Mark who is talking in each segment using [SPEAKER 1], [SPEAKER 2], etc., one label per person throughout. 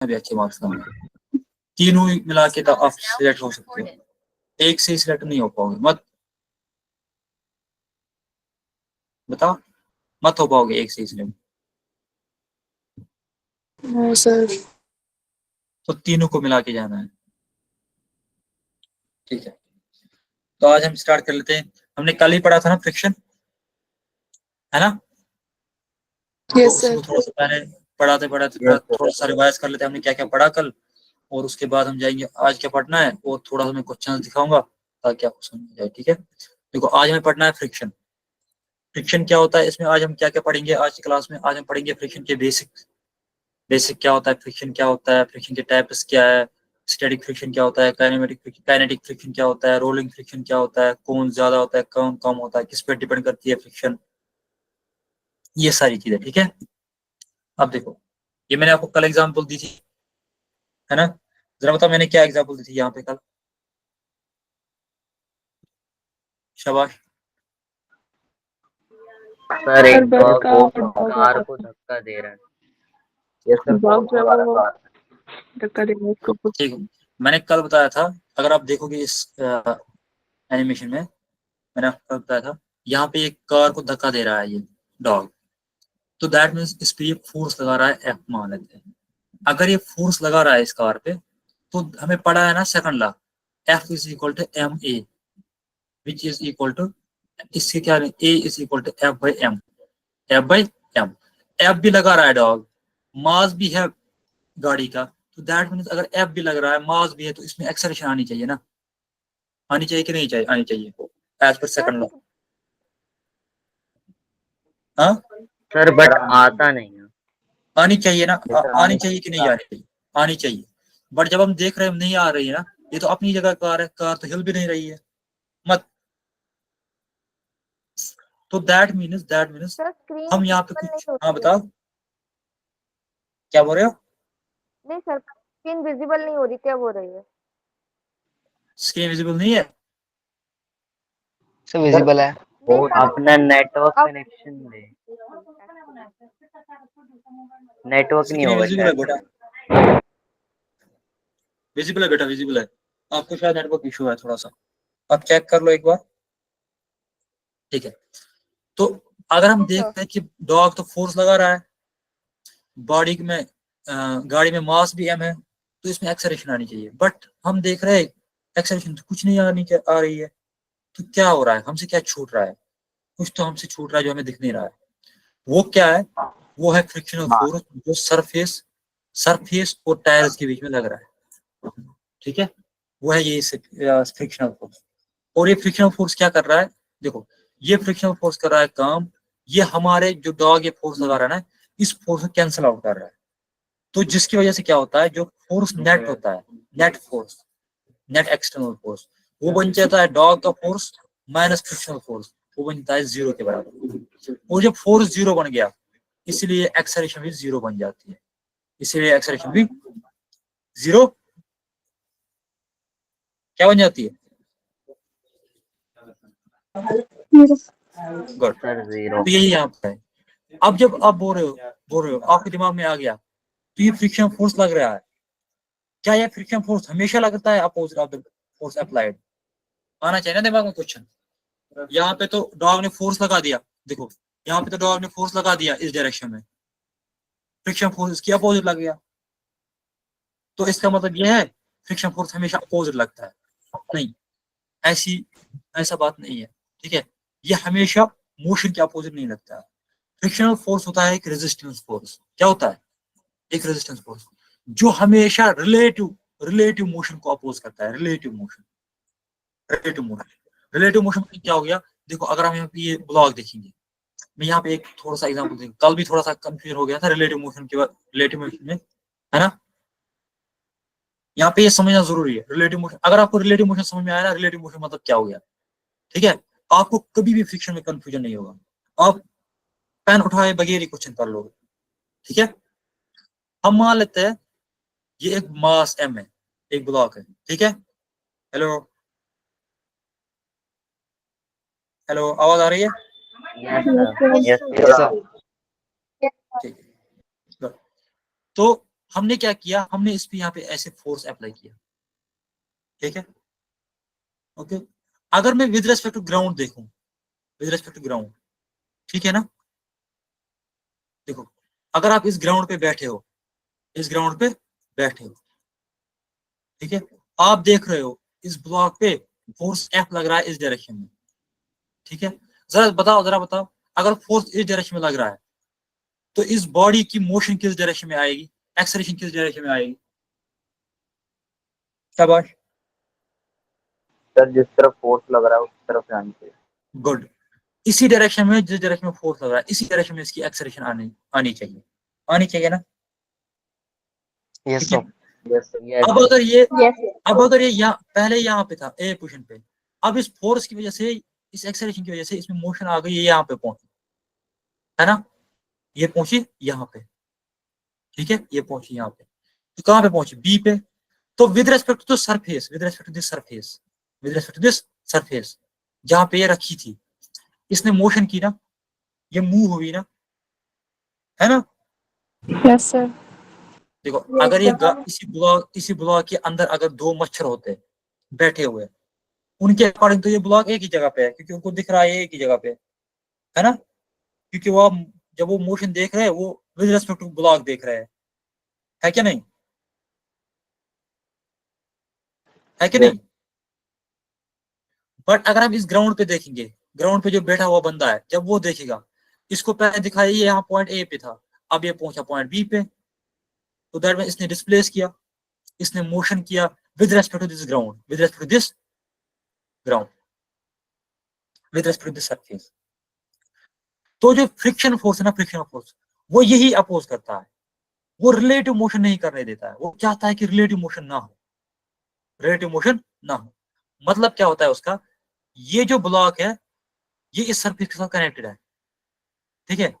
[SPEAKER 1] भी अच्छे मार्क्स लाऊंगा। तीनों मिला के तो आप सिलेक्ट हो सकते हो, एक से सिलेक्ट नहीं हो पाओगे। मत बताओ, मत हो पाओगे एक से सिलेक्ट।
[SPEAKER 2] No sir.
[SPEAKER 1] तो तीनों को मिला के जाना है, ठीक है। तो आज हम स्टार्ट कर लेते हैं। हमने कल ही पढ़ा था ना फ्रिक्शन, है ना? तो
[SPEAKER 2] यस
[SPEAKER 1] उसी
[SPEAKER 2] सर।
[SPEAKER 1] को थोड़ा सा पहले पढ़ाते पढ़ाते थोड़ा सा रिवाइज कर लेते हैं हमने क्या क्या पढ़ा कल, और उसके बाद हम जाएंगे आज क्या पढ़ना है, और थोड़ा सा मैं क्वेश्चन दिखाऊंगा ताकि आपको समझ जाए, ठीक है। देखो आज हमें पढ़ना है फ्रिक्शन। फ्रिक्शन क्या होता है, इसमें आज हम क्या क्या पढ़ेंगे आज की क्लास में। आज हम पढ़ेंगे फ्रिक्शन के बेसिक। बेसिक क्या होता है, फ्रिक्शन क्या होता है, फ्रिक्शन के टाइप्स क्या है, स्टैटिक फ्रिक्शन क्या होता है, काइनेटिक फ्रिक्शन क्या होता है, रोलिंग फ्रिक्शन क्या होता है, कौन ज्यादा होता है कौन कम होता है, किस पे डिपेंड करती है फ्रिक्शन, ये सारी चीजें, ठीक है। अब देखो, ये मैंने आपको कल एग्जांपल दी थी, है ना? जरा बताओ मैंने क्या एग्जांपल दी थी यहाँ पे कल। शाबाश।
[SPEAKER 3] सर एक
[SPEAKER 2] डॉग
[SPEAKER 3] कार को धक्का दे रहा है। ये सर
[SPEAKER 2] धक्का देगा उसको।
[SPEAKER 1] ठीक है, मैंने कल बताया था, अगर आप देखोगे इस एनिमेशन में, मैंने आपको बताया था यहाँ पे एक कार को धक्का दे रहा है ये डॉग, तो दैट मीन्स इस पे ये फोर्स लगा रहा है एफ मान लेते हैं। अगर ये फोर्स लगा रहा है इस कार पे, तो हमें पढ़ा है ना second law, F is equal to M A, which is equal to, इसके क्या है, A is equal to F by M, F by M. F भी लगा रहा है डॉग, मास भी है गाड़ी का, तो दैट मीन्स अगर एफ भी लग रहा है मास भी है, तो इसमें एक्सेलरेशन आनी चाहिए ना, आनी चाहिए कि नहीं चाहिए, आनी चाहिए एज पर सेकंड लॉ। हाँ,
[SPEAKER 3] सर बट आता नहीं है।
[SPEAKER 1] आनी चाहिए ना, आनी चाहिए कि नहीं आनी चाहिए, आनी चाहिए। बट जब हम देख रहे हैं नहीं आ रही है ना, ये तो अपनी जगह कार है, कार तो हिल भी नहीं रही है, मत। तो दैट मीन्स
[SPEAKER 4] सर स्क्रीन
[SPEAKER 1] हम यहाँ पे
[SPEAKER 4] विजिबल नहीं
[SPEAKER 1] कुछ, हाँ
[SPEAKER 4] होती है।
[SPEAKER 1] बताओ क्या बोल रहे हो।
[SPEAKER 4] नहीं सर, स्क्रीन विजिबल नहीं हो रही, क्या बोल रही है?
[SPEAKER 1] स्क्रीन विजिबल नहीं है,
[SPEAKER 5] सब विजिबल है।
[SPEAKER 4] नहीं सर,
[SPEAKER 3] अपना नेटवर्क
[SPEAKER 4] अब
[SPEAKER 3] कनेक्शन दे, नेटवर्क नहीं
[SPEAKER 1] स्क्रीन
[SPEAKER 3] होगा
[SPEAKER 1] विजिबल है
[SPEAKER 3] शायद।
[SPEAKER 1] बेटा, विजिबल है बेटा, विजिबल है। आपको शायद नेटवर्क इशू है थोड़ा सा, आप चेक कर लो एक बार, ठीक है। तो अगर हम
[SPEAKER 4] सर
[SPEAKER 1] देखते हैं कि डॉग तो फोर्स लगा रहा है, बॉडी में गाड़ी में मास भी एम है, तो इसमें एक्सेलरेशन आनी चाहिए। बट हम देख रहे हैं एक्सेलरेशन तो कुछ नहीं आ रही है, तो क्या हो रहा है, हमसे क्या छूट रहा है, कुछ तो हमसे छूट रहा है जो हमें दिख नहीं रहा है। वो क्या है, वो है फ्रिक्शनल फोर्स जो सरफेस और टायर्स के बीच में लग रहा है, ठीक है। वो है ये फ्रिक्शनल फोर्स। और ये फ्रिक्शनल फोर्स क्या कर रहा है, देखो, ये फ्रिक्शनल फोर्स कर रहा है काम, ये हमारे जो डॉग ये फोर्स लगा रहा है ना, इस फोर्स को कैंसिल आउट कर रहा है। तो जिसकी वजह से क्या होता है, जो फोर्स नेट होता है, net force, net external force, वो बन जाता है डॉग का फोर्स माइनस फ्रिक्शनल फोर्स, वो बनता है जीरो के बराबर। और जब फोर्स जीरो बन गया, इसलिए एक्सेलरेशन भी जीरो बन जाती है, इसलिए एक्सेलरेशन भी जीरो क्या बन जाती है, गुड।
[SPEAKER 3] Sir zero.
[SPEAKER 1] तो यही यहाँ पे है। अब जब आप बोल रहे हो आपके दिमाग में आ गया, तो ये फ्रिक्शन फोर्स लग रहा है, क्या ये फ्रिक्शन फोर्स हमेशा लगता है opposite of the force applied, आना चाहिए ना दिमाग में क्वेश्चन। यहाँ पे तो डॉग ने फोर्स लगा दिया, देखो यहाँ पे तो डॉग ने फोर्स लगा दिया इस डायरेक्शन में, फ्रिक्शन फोर्स इसकी अपोजिट लग गया, तो इसका मतलब यह है फ्रिक्शन फोर्स हमेशा अपोजिट लगता है, नहीं, ऐसी ऐसा बात नहीं है, ठीक है। ये हमेशा मोशन के अपोजिट नहीं लगता है। फ्रिक्शनल फोर्स होता है एक रेजिस्टेंस फोर्स, क्या होता है, एक रेजिस्टेंस फोर्स, जो हमेशा रिलेटिव रिलेटिव मोशन को अपोज करता है, relative motion, relative motion. Relative motion क्या हो गया, देखो अगर हम यहाँ पे ये ब्लॉक देखेंगे, मैं यहाँ पे एक थोड़ा सा एग्जांपल दूंगा, कल भी थोड़ा सा कंफ्यूजन हो गया था रिलेटिव मोशन के बाद, रिलेटिव मोशन में, है ना? यहाँ पे ये समझना जरूरी है रिलेटिव मोशन। अगर आपको रिलेटिव मोशन समझ में आया ना, रिलेटिव मोशन मतलब क्या हो गया, ठीक है, आपको कभी भी फ्रिक्शन में कंफ्यूजन नहीं होगा, आप पेन उठाए बगैर ही क्वेश्चन कर लोगे, ठीक है। हम मान लेते हैं ये एक मास एम है, एक ब्लॉक है, ठीक है। हेलो हेलो, आवाज आ रही है?
[SPEAKER 3] Yes
[SPEAKER 5] yes sir.
[SPEAKER 1] ठीक है, तो हमने क्या किया, हमने इस पे यहाँ पे ऐसे फोर्स अप्लाई किया, ठीक है, ओके। अगर मैं विद रेस्पेक्ट टू ग्राउंड देखूं, विद रेस्पेक्ट टू ग्राउंड, ठीक है ना, देखो अगर आप इस ग्राउंड पे बैठे हो, इस ग्राउंड पे बैठे हो, ठीक है, आप देख रहे हो इस ब्लॉक पे फोर्स एफ लग रहा है इस डायरेक्शन में, ठीक है, जरा बताओ अगर फोर्स इस डायरेक्शन में लग रहा है तो इस बॉडी की मोशन किस डायरेक्शन में आएगी, एक्सेलरेशन किस डायरेक्शन में आएगी? शाबाश,
[SPEAKER 3] सर जिस तरफ फोर्स लग रहा है उस तरफ से आनी चाहिए।
[SPEAKER 1] गुड। इसी डायरेक्शन में, जिस डायरेक्शन में फोर्स लग रहा है इसी डायरेक्शन में इसकी एक्सेलरेशन आनी चाहिए, आनी चाहिए ना?
[SPEAKER 5] यस
[SPEAKER 1] ठीक है।
[SPEAKER 5] सर।
[SPEAKER 3] यस यस
[SPEAKER 1] अब अगर ये
[SPEAKER 4] यस
[SPEAKER 1] अब अगर ये यहाँ पहले यहाँ पे था ए पोजीशन पे, अब इस फोर्स की वजह से, इस एक्सेलरेशन की वजह से इसमें मोशन आ गई, ये यहाँ पे पहुंची, है ना, ये पहुंची यहाँ पे, ठीक है, ये पहुंची यहाँ पे, तो कहाँ पे पहुंची, बी पे। तो with respect to surface, with respect to this surface, with respect to this surface जहां पे ये रखी थी, इसने मोशन की ना, ये मूव हुई ना, है ना?
[SPEAKER 2] Yes sir.
[SPEAKER 1] देखो अगर ये इसी ब्लॉक के अंदर अगर दो मच्छर होते बैठे हुए, उनके अकॉर्डिंग तो ये ब्लॉक एक ही जगह पे है, क्योंकि उनको दिख रहा है ये एक ही जगह पे, है ना, क्योंकि वो जब वो मोशन देख रहे हैं वो विद रेस्पेक्ट टू ब्लॉक देख रहे हैं, है क्या नहीं, है कि नहीं? बट अगर हम इस ग्राउंड पे देखेंगे, ग्राउंड पे जो बैठा हुआ बंदा है, जब वो देखेगा, इसको पहले दिखाया ये यहाँ पॉइंट ए पे था, अब ये पहुंचा पॉइंट बी पे, तो दैट मीन इसने डिस्प्लेस किया, इसने मोशन किया with respect to this ground, with respect to this ground, with respect to this surface. तो जो फ्रिक्शन फोर्स है ना, फ्रिक्शन फोर्स, वो यही अपोज करता है, वो रिलेटिव मोशन नहीं करने देता है, वो चाहता है कि रिलेटिव मोशन ना हो, रिलेटिव मोशन ना हो। मतलब क्या होता है उसका, ये जो ब्लॉक है ये इस सरफेस के साथ कनेक्टेड है, ठीक है,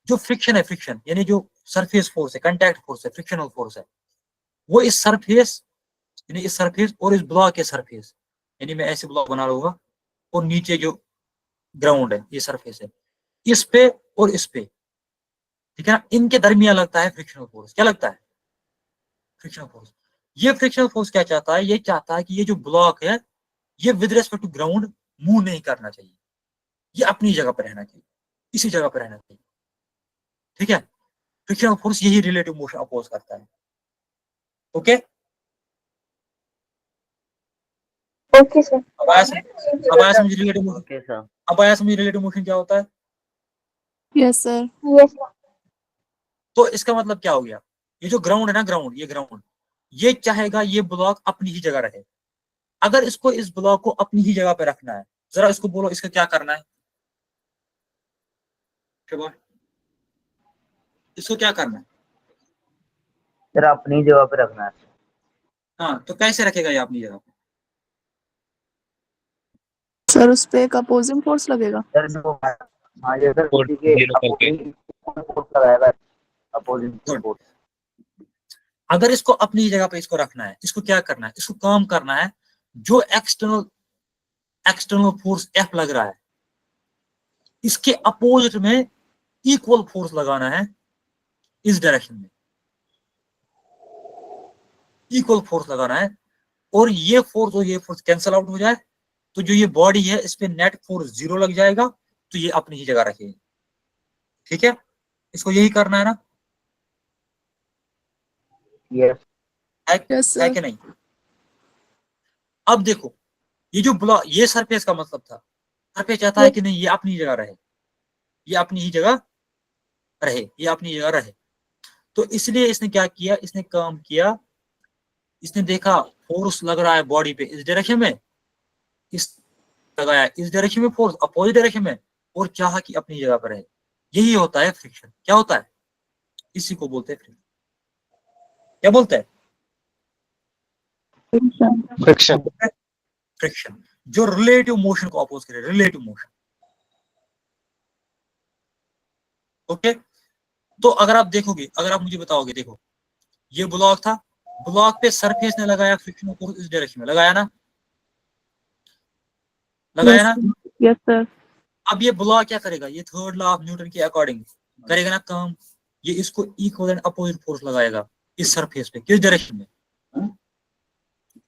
[SPEAKER 1] जो फ्रिक्शन है, फ्रिक्शन यानी जो सरफेस फोर्स है, कांटेक्ट फोर्स है, फ्रिक्शनल फोर्स है, वो इस सरफेस, यानी इस सरफेस और इस ब्लॉक के सरफेस, यानी मैं ऐसे ब्लॉक बना लूंगा और नीचे जो ग्राउंड है ये सरफेस है, इस पे और इस पे, ठीक है ना, इनके दरमियान लगता है फ्रिक्शनल फोर्स। क्या लगता है? Frictional force. ये फ्रिक्शनल फोर्स क्या चाहता है, ये चाहता है कि ये जो ब्लॉक है ये with respect to ground move नहीं करना चाहिए, ये अपनी जगह पर रहना चाहिए, इसी जगह पर रहना चाहिए, ठीक है। फ्रिक्शनल फोर्स यही रिलेटिव मोशन अपोज करता है, ओके।
[SPEAKER 4] Okay sir.
[SPEAKER 1] अब आया समझ रिलेटिव मोशन,
[SPEAKER 3] ओके सर।
[SPEAKER 1] अब आया समझ रिलेटिव मोशन क्या होता है।
[SPEAKER 2] Yes sir.
[SPEAKER 4] यस
[SPEAKER 1] तो इसका मतलब क्या हो गया, ये जो ग्राउंड है ना, ग्राउंड, ये ग्राउंड, ये चाहेगा ये ब्लॉक अपनी ही जगह रहे। अगर इसको इस ब्लॉक को अपनी ही जगह पे रखना है, जरा इसको बोलो इसका क्या करना है, इसको क्या करना है?
[SPEAKER 3] सर अपनी जगह पे रखना है।
[SPEAKER 1] हाँ, तो कैसे रखेगा ये अपनी जगह पे?
[SPEAKER 2] सर उस पे एक अपोजिंग फोर्स लगेगा।
[SPEAKER 3] सर जो हाँ ये सर किसी के फोर्स लगाएगा, अपोजिंग
[SPEAKER 1] Good.
[SPEAKER 3] फोर्स।
[SPEAKER 1] अगर इसको अपनी जगह पे इसको रखना है, इसको क्या करना है, इसको काम करना है, जो एक्सटर्नल फोर्स एफ लग रहा है इसके अपोजिट में इक्वल फोर्स लगाना है, इस डायरेक्शन में इक्वल फोर्स लगाना है, और ये फोर्स कैंसल आउट हो जाए, तो जो ये बॉडी है इस पे नेट फोर्स 0 लग जाएगा, तो ये अपनी ही जगह रखेगी, ठीक है। इसको यही करना है ना,
[SPEAKER 3] यस
[SPEAKER 1] है
[SPEAKER 2] यस सर।
[SPEAKER 1] कि नहीं? अब देखो ये जो ब्लॉक, ये सरफेस का मतलब था, सरफेस चाहता है कि नहीं ये अपनी जगह रहे, ये अपनी ही जगह रहे, ये अपनी जगह रहे, तो इसलिए इसने क्या किया, इसने काम किया, इसने देखा फोर्स लग रहा है बॉडी पे इस डायरेक्शन में, इस लगाया इस डायरेक्शन में फोर्स, अपोजिट डायरेक्शन में, और चाहा कि अपनी जगह पर रहे। यही होता है फ्रिक्शन। क्या होता है? इसी को बोलते हैं फ्रिक्शन। क्या बोलते हैं?
[SPEAKER 5] फ्रिक्शन।
[SPEAKER 1] फ्रिक्शन, जो रिलेटिव मोशन को अपोज करे, रिलेटिव मोशन, ओके। तो अगर आप देखोगे, अगर आप मुझे बताओगे, देखो ये ब्लॉक था, ब्लॉक पे सरफेस ने लगाया फ्रिक्शन फोर्स इस डायरेक्शन में, लगाया ना, लगाया ना।
[SPEAKER 2] Yes sir.
[SPEAKER 1] अब ये ब्लॉक क्या करेगा, ये थर्ड लॉ ऑफ न्यूटन के अकॉर्डिंग करेगा ना काम, ये इसको इक्वल एंड अपोजिट फोर्स लगाएगा, इस सरफेस पे, किस डायरेक्शन में?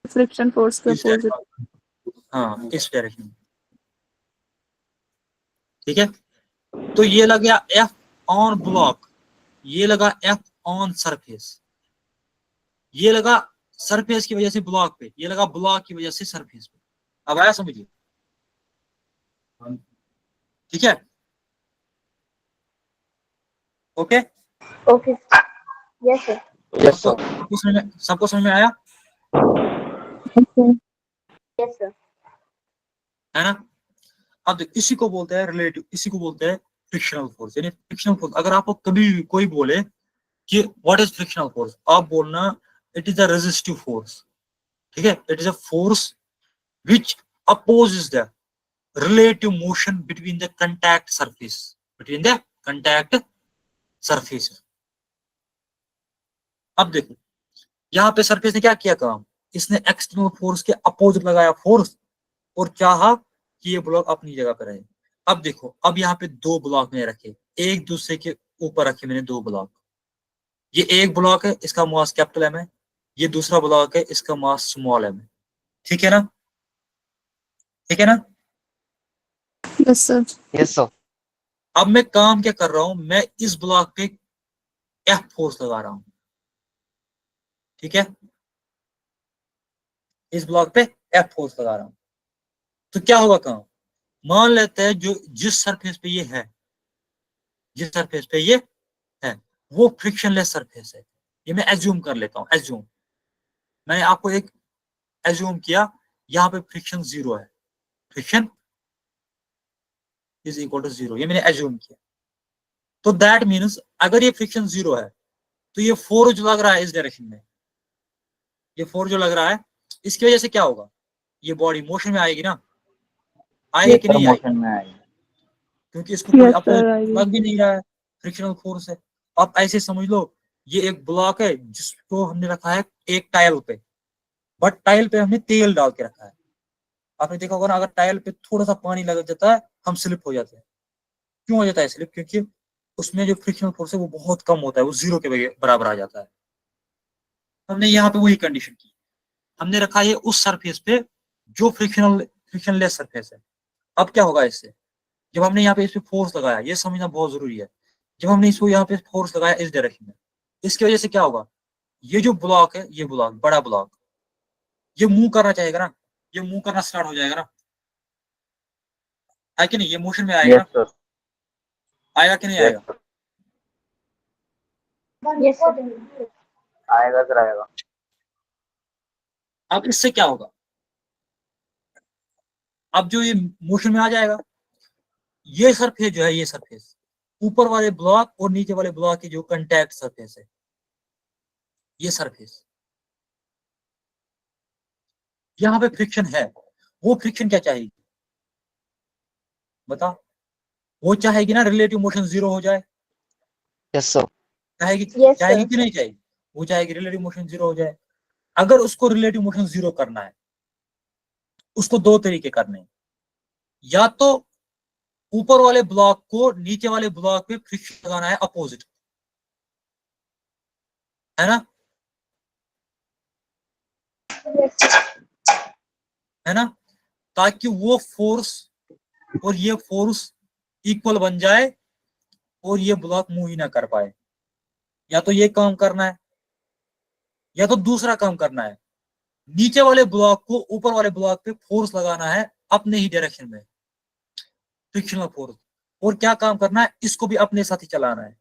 [SPEAKER 2] फ्रिक्शन फोर्स के
[SPEAKER 1] इस
[SPEAKER 2] अपोजिट।
[SPEAKER 1] हाँ, इस डायरेक्शन में। ठीक है, तो ये लग गया F ऑन ब्लॉक, ये लगा F ऑन सरफेस, ये लगा सरफेस की वजह से ब्लॉक पे, ये लगा ब्लॉक की वजह से सरफेस पे। अब आया समझिए? ठीक है, okay.
[SPEAKER 4] Okay, yes sir.
[SPEAKER 3] Yes sir.
[SPEAKER 1] सबको समझ में आया
[SPEAKER 4] यस सर।
[SPEAKER 1] है ना? अब देखो, इसी को बोलते हैं रिलेटिव, इसी को बोलते हैं फ्रिक्शनल फोर्स। यानी फ्रिक्शनल फोर्स अगर आपको कभी भी कोई बोले कि व्हाट इज फ्रिक्शनल फोर्स, आप बोलना it is a resistive force. ठीक है, it is a force which opposes the relative motion between the contact surface, between the contact surface। अब देखो, यहां पे सरफेस ने क्या किया काम, इसने एक्सटर्नल फोर्स के अपोजिट लगाया फोर्स और चाहा कि ये ब्लॉक अपनी जगह पर रहे। अब देखो, अब यहाँ पे दो ब्लॉक मैंने रखे, एक दूसरे के ऊपर रखे मैंने दो ब्लॉक। ये एक ब्लॉक है, इसका मास कैपिटल एम है, ये दूसरा ब्लॉक है, इसका मास स्मॉल एम है। ठीक है ना? ठीक है ना?
[SPEAKER 2] Yes sir.
[SPEAKER 5] Yes, sir.
[SPEAKER 1] अब मैं काम क्या कर रहा हूं, मैं इस ब्लॉक पे एफ फोर्स लगा रहा हूं। ठीक है, इस ब्लॉक पे एफ फोर्स लगा रहा हूं, तो क्या होगा काम, मान लेते हैं जो जिस सरफेस पे ये है, जिस सरफेस पे ये है वो फ्रिक्शनलेस सरफेस है। ये मैं एज्यूम कर लेता हूं, एज्यूम, मैंने आपको एक एज्यूम किया, यहां पे फ्रिक्शन जीरो है, friction is equal to zero, ये मैंने एज्यूम किया। तो दैट मीन्स अगर ये फ्रिक्शन जीरो है तो ये फोर्स जो लग रहा है इस डायरेक्शन में, ये फोर्स जो लग रहा है, इसकी वजह से क्या होगा, ये बॉडी मोशन में आएगी ना, आएगी
[SPEAKER 3] यस
[SPEAKER 1] कि
[SPEAKER 3] सर,
[SPEAKER 1] नहीं आएगी?
[SPEAKER 3] मोशन में आएगी।
[SPEAKER 1] क्योंकि इसको कोई
[SPEAKER 2] यस
[SPEAKER 1] अपोज
[SPEAKER 2] सर, आई
[SPEAKER 1] लग भी नहीं रहा है, फ्रिक्शनल फोर्स है। आप ऐसे समझ लो, ये एक ब्लॉक है जिसको हमने रखा है एक टाइल पे, बट टाइल पे हमने तेल डाल के रखा है। आपने देखा होगा ना, अगर टाइल पे थोड़ा सा पानी लग जाता है हम स्लिप हो जाते हैं। क्यों हो जाता है स्लिप? क्योंकि उसमें जो फ्रिक्शनल फोर्स है वो बहुत कम होता है, वो जीरो के बराबर आ जाता है। हमने यहाँ पे वही कंडीशन की, हमने रखा है उस सरफेस पे जो फ्रिक्शनलेस सरफेस है। अब क्या होगा इससे, जब हमने यहाँ पे इस पे फोर्स लगाया, ये समझना बहुत जरूरी है, जब हमने इसको यहाँ पे फोर्स लगाया इस डायरेक्शन में, इसकी वजह से क्या होगा, ये जो ब्लॉक है, ये ब्लॉक, बड़ा ब्लॉक, ये मूव करना चाहेगा ना, ये मूव करना स्टार्ट हो जाएगा ना, है कि नहीं? ये मोशन में आएगा
[SPEAKER 3] यस
[SPEAKER 1] ना,
[SPEAKER 3] सर।
[SPEAKER 1] आएगा कि नहीं
[SPEAKER 3] यस
[SPEAKER 1] आएगा?
[SPEAKER 3] Sir,
[SPEAKER 4] yes sir.
[SPEAKER 3] आएगा सर, आएगा।
[SPEAKER 1] अब इससे क्या होगा, अब जो ये मोशन में आ जाएगा, ये सरफेस जो है, ये सरफेस ऊपर वाले ब्लॉक और नीचे वाले ब्लॉक की जो कंटैक्ट सरफेस है, ये सरफेस, यहाँ पे फ्रिक्शन है, वो फ्रिक्शन क्या चाहेगी बता, वो चाहेगी ना रिलेटिव मोशन जीरो हो जाए,
[SPEAKER 5] Yes, sir.
[SPEAKER 1] चाहेगी,
[SPEAKER 4] यस
[SPEAKER 1] चाहेगी
[SPEAKER 4] सर।
[SPEAKER 1] कि नहीं चाहेगी? वो चाहेगी रिलेटिव मोशन जीरो हो जाए। अगर उसको रिलेटिव मोशन जीरो करना है, उसको दो तरीके करने हैं, या तो ऊपर वाले ब्लॉक को नीचे वाले ब्लॉक पे फ्रिक्शन लगाना है अपोजिट, है ना, है ना, ताकि वो फोर्स और ये फोर्स इक्वल बन जाए और ये ब्लॉक मूव ही ना कर पाए। या तो ये काम करना है, या तो दूसरा काम करना है, नीचे वाले ब्लॉक को ऊपर वाले ब्लॉक पे फोर्स लगाना है अपने ही डायरेक्शन में, फ्रिक्शनल फोर्स, और क्या काम करना है, इसको भी अपने साथ ही चलाना है।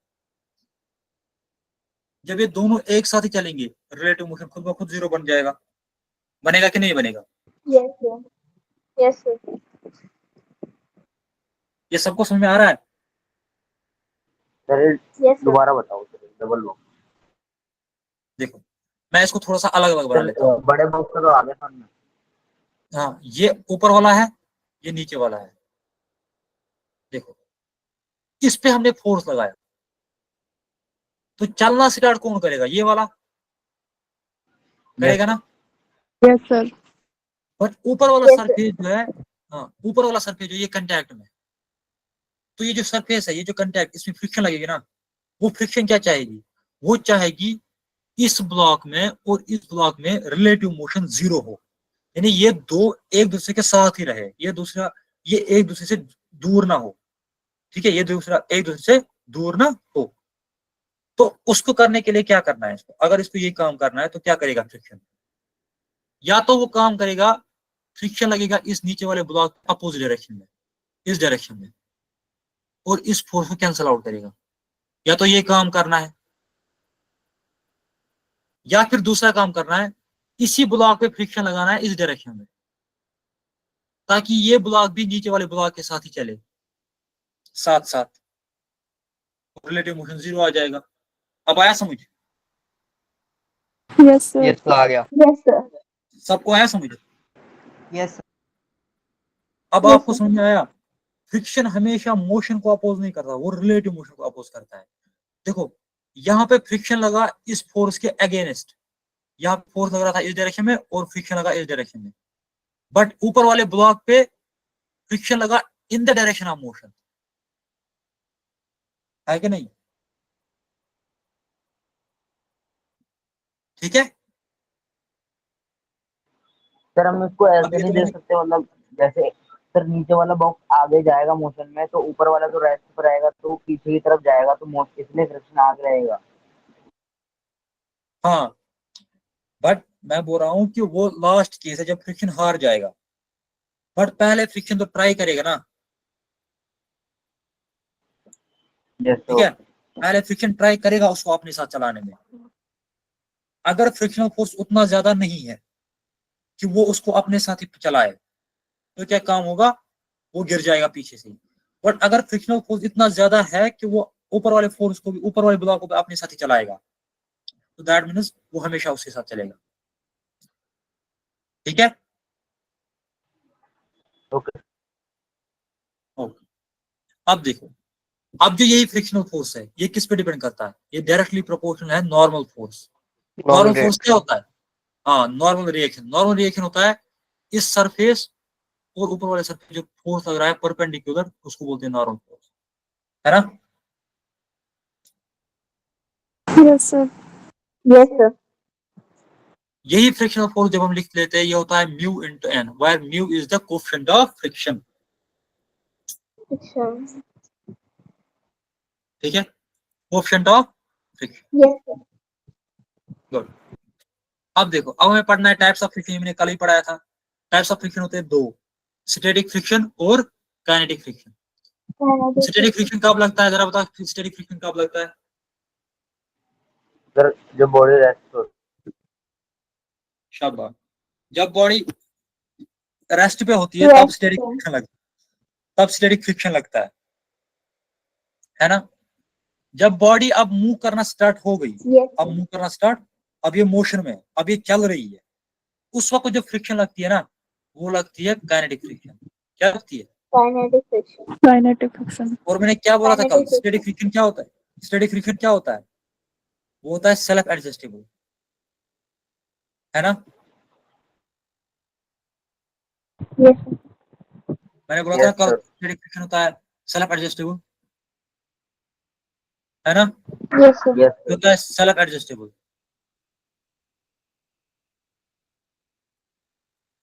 [SPEAKER 1] जब ये दोनों एक साथ ही चलेंगे, रिलेटिव मोशन खुद ब खुद जीरो बन जाएगा। बनेगा कि नहीं बनेगा?
[SPEAKER 4] Yes sir. Yes sir.
[SPEAKER 1] ये सबको समझ में आ रहा है?
[SPEAKER 3] Sir
[SPEAKER 4] yes sir.
[SPEAKER 3] दोबारा बताओ सर, डबल बॉक्स।
[SPEAKER 1] देखो, मैं इसको थोड़ा सा अलग अलग बना
[SPEAKER 3] सर
[SPEAKER 1] लेता हूँ।
[SPEAKER 3] बड़े बॉक्स का तो आगे सामने।
[SPEAKER 1] हाँ, ये ऊपर वाला है, ये नीचे वाला है। देखो, इस पे हमने फोर्स लगाया, तो चलना स्टार्ट कौन करेगा, ये वाला
[SPEAKER 3] यस
[SPEAKER 1] करेगा ना।
[SPEAKER 2] Yes sir.
[SPEAKER 1] बट ऊपर वाला
[SPEAKER 4] यस सर।
[SPEAKER 1] सरफेस जो है, हाँ ऊपर वाला सरफेस जो ये कंटैक्ट में, तो ये जो सरफेस है, ये जो कंटैक्ट, इसमें फ्रिक्शन लगेगी ना, वो फ्रिक्शन क्या चाहेगी, वो चाहेगी इस ब्लॉक में और इस ब्लॉक में रिलेटिव मोशन 0 हो, यानी ये दो एक दूसरे के साथ ही रहे, ये एक दूसरे से दूर ना हो, ठीक है, ये दूसरा एक दूसरे से दूर ना हो। तो उसको करने के लिए क्या करना है इसको, अगर इसको ये काम करना है तो क्या करेगा फ्रिक्शन, या तो वो काम करेगा, फ्रिक्शन लगेगा इस नीचे वाले ब्लॉक अपोजिट डायरेक्शन में, इस डायरेक्शन में, और इस फोर्स को कैंसिल आउट करेगा, या तो ये काम करना है, या फिर दूसरा काम करना है, इसी ब्लॉक पे फ्रिक्शन लगाना है इस डायरेक्शन में, ताकि ये ब्लॉक भी नीचे वाले ब्लॉक के साथ ही चले, साथ साथ, रिलेटिव मोशन 0 आ जाएगा। अब आया समझ,
[SPEAKER 2] Yes, sir.
[SPEAKER 5] Yes, आ गया.
[SPEAKER 4] Yes, sir.
[SPEAKER 1] सबको आया समझ?
[SPEAKER 5] Yes,
[SPEAKER 1] अब
[SPEAKER 2] Yes,
[SPEAKER 1] आपको
[SPEAKER 2] sir.
[SPEAKER 1] समझ में आया, फ्रिक्शन हमेशा मोशन को अपोज नहीं करता, वो रिलेटिव मोशन को अपोज करता है। देखो यहाँ पे फ्रिक्शन लगा इस फोर्स के अगेंस्ट, यहाँ फोर्स लग रहा था इस डायरेक्शन में और फ्रिक्शन लगा इस डायरेक्शन में, बट ऊपर वाले ब्लॉक पे फ्रिक्शन लगा in the direction of motion, है कि नहीं? ठीक है,
[SPEAKER 3] सर हम इसको
[SPEAKER 1] अब
[SPEAKER 3] ऐसे
[SPEAKER 1] ये
[SPEAKER 3] नहीं
[SPEAKER 1] तो
[SPEAKER 3] दे
[SPEAKER 1] मैंने,
[SPEAKER 3] सकते, मतलब जैसे सर नीचे वाला बॉक्स आगे जाएगा मोशन में, तो ऊपर वाला जो रेस्ट पर रहेगा तो पीछे की तरफ जाएगा, तो इसलिए फ्रिक्शन आगे रहेगा।
[SPEAKER 1] हाँ, बट मैं बोल रहा हूँ कि वो लास्ट केस है जब फ्रिक्शन हार जाएगा, बट पहले फ्रिक्शन तो ट्राई करेगा ना,
[SPEAKER 3] यस
[SPEAKER 1] ठीक है, पहले फ्रिक्शन ट्राई करेगा उसको अपने साथ चलाने में। अगर फ्रिक्शनल फोर्स उतना ज्यादा नहीं है कि वो उसको अपने साथ ही चलाए, तो क्या काम होगा, वो गिर जाएगा पीछे से। बट अगर फ्रिक्शनल फोर्स इतना ज्यादा है कि वो ऊपर वाले फोर्स को भी, ऊपर वाले ब्लॉक को भी अपने साथ ही चलाएगा, तो दैट मीन्स वो हमेशा उसके साथ चलेगा। ठीक है,
[SPEAKER 3] ओके।
[SPEAKER 1] ओके। अब देखो, अब जो यही फ्रिक्शनल फोर्स है ये किस पे डिपेंड करता है, ये डायरेक्टली प्रोपोर्शनल है normal force.
[SPEAKER 5] normal
[SPEAKER 1] normal force
[SPEAKER 5] reaction.
[SPEAKER 1] क्या होता है, हाँ नॉर्मल रिएक्शन, नॉर्मल रिएक्शन होता है इस सरफेस और ऊपर वाले सरफेस जो फोर्स लग रहा है परपेंडिकुलर, उसको बोलते हैं नॉर्मल फोर्स, है ना?
[SPEAKER 2] Yes, sir.
[SPEAKER 4] Yes, sir.
[SPEAKER 1] यही फ्रिक्शनल फोर्स जब हम लिख लेते हैं ये होता है mu into N, where mu is the coefficient of friction.
[SPEAKER 4] Sure.
[SPEAKER 1] ठीक है, coefficient of friction.
[SPEAKER 4] Yes, sir.
[SPEAKER 1] Good. अब देखो, अब हमें पढ़ना है टाइप्स ऑफ फ्रिक्शन, मैंने कल ही पढ़ाया था। टाइप्स ऑफ फ्रिक्शन होते हैं दो, स्टैटिक फ्रिक्शन और काइनेटिक फ्रिक्शन। स्टैटिक फ्रिक्शन कब लगता है, जरा बताओ, स्टैटिक फ्रिक्शन कब लगता है?
[SPEAKER 3] सर जो बॉडी रेस्ट हो,
[SPEAKER 1] शाबाश, जब बॉडी रेस्ट पे होती है तब
[SPEAKER 4] Yes,
[SPEAKER 1] स्टैटिक
[SPEAKER 4] sir.
[SPEAKER 1] फ्रिक्शन लगता है, तब स्टैटिक फ्रिक्शन लगता है ना? जब बॉडी अब मूव करना स्टार्ट हो गई,
[SPEAKER 4] Yes,
[SPEAKER 1] अब मूव करना स्टार्ट, अब ये मोशन में, अब ये चल रही है, उस वक्त जो फ्रिक्शन लगती है ना, वो लगती है काइनेटिक फ्रिक्शन। क्या लगती है?
[SPEAKER 4] kinetic friction.
[SPEAKER 2] Kinetic friction.
[SPEAKER 1] और मैंने क्या बोला था कल,
[SPEAKER 4] Kinetic
[SPEAKER 1] स्टैटिक
[SPEAKER 4] friction.
[SPEAKER 1] फ्रिक्शन क्या होता है? स्टैटिक फ्रिक्शन क्या होता है? वो होता है सेल्फ एडजस्टेबल, है ना?
[SPEAKER 4] Yes, sir.
[SPEAKER 1] मैंने बोला था
[SPEAKER 3] यस
[SPEAKER 1] कल
[SPEAKER 3] सर,
[SPEAKER 1] स्टैटिक फ्रिक्शन होता है सेल्फ एडजस्टेबल, है ना?
[SPEAKER 4] Yes, sir.
[SPEAKER 3] यस
[SPEAKER 1] ये होता है सेल्फ एडजस्टेबल।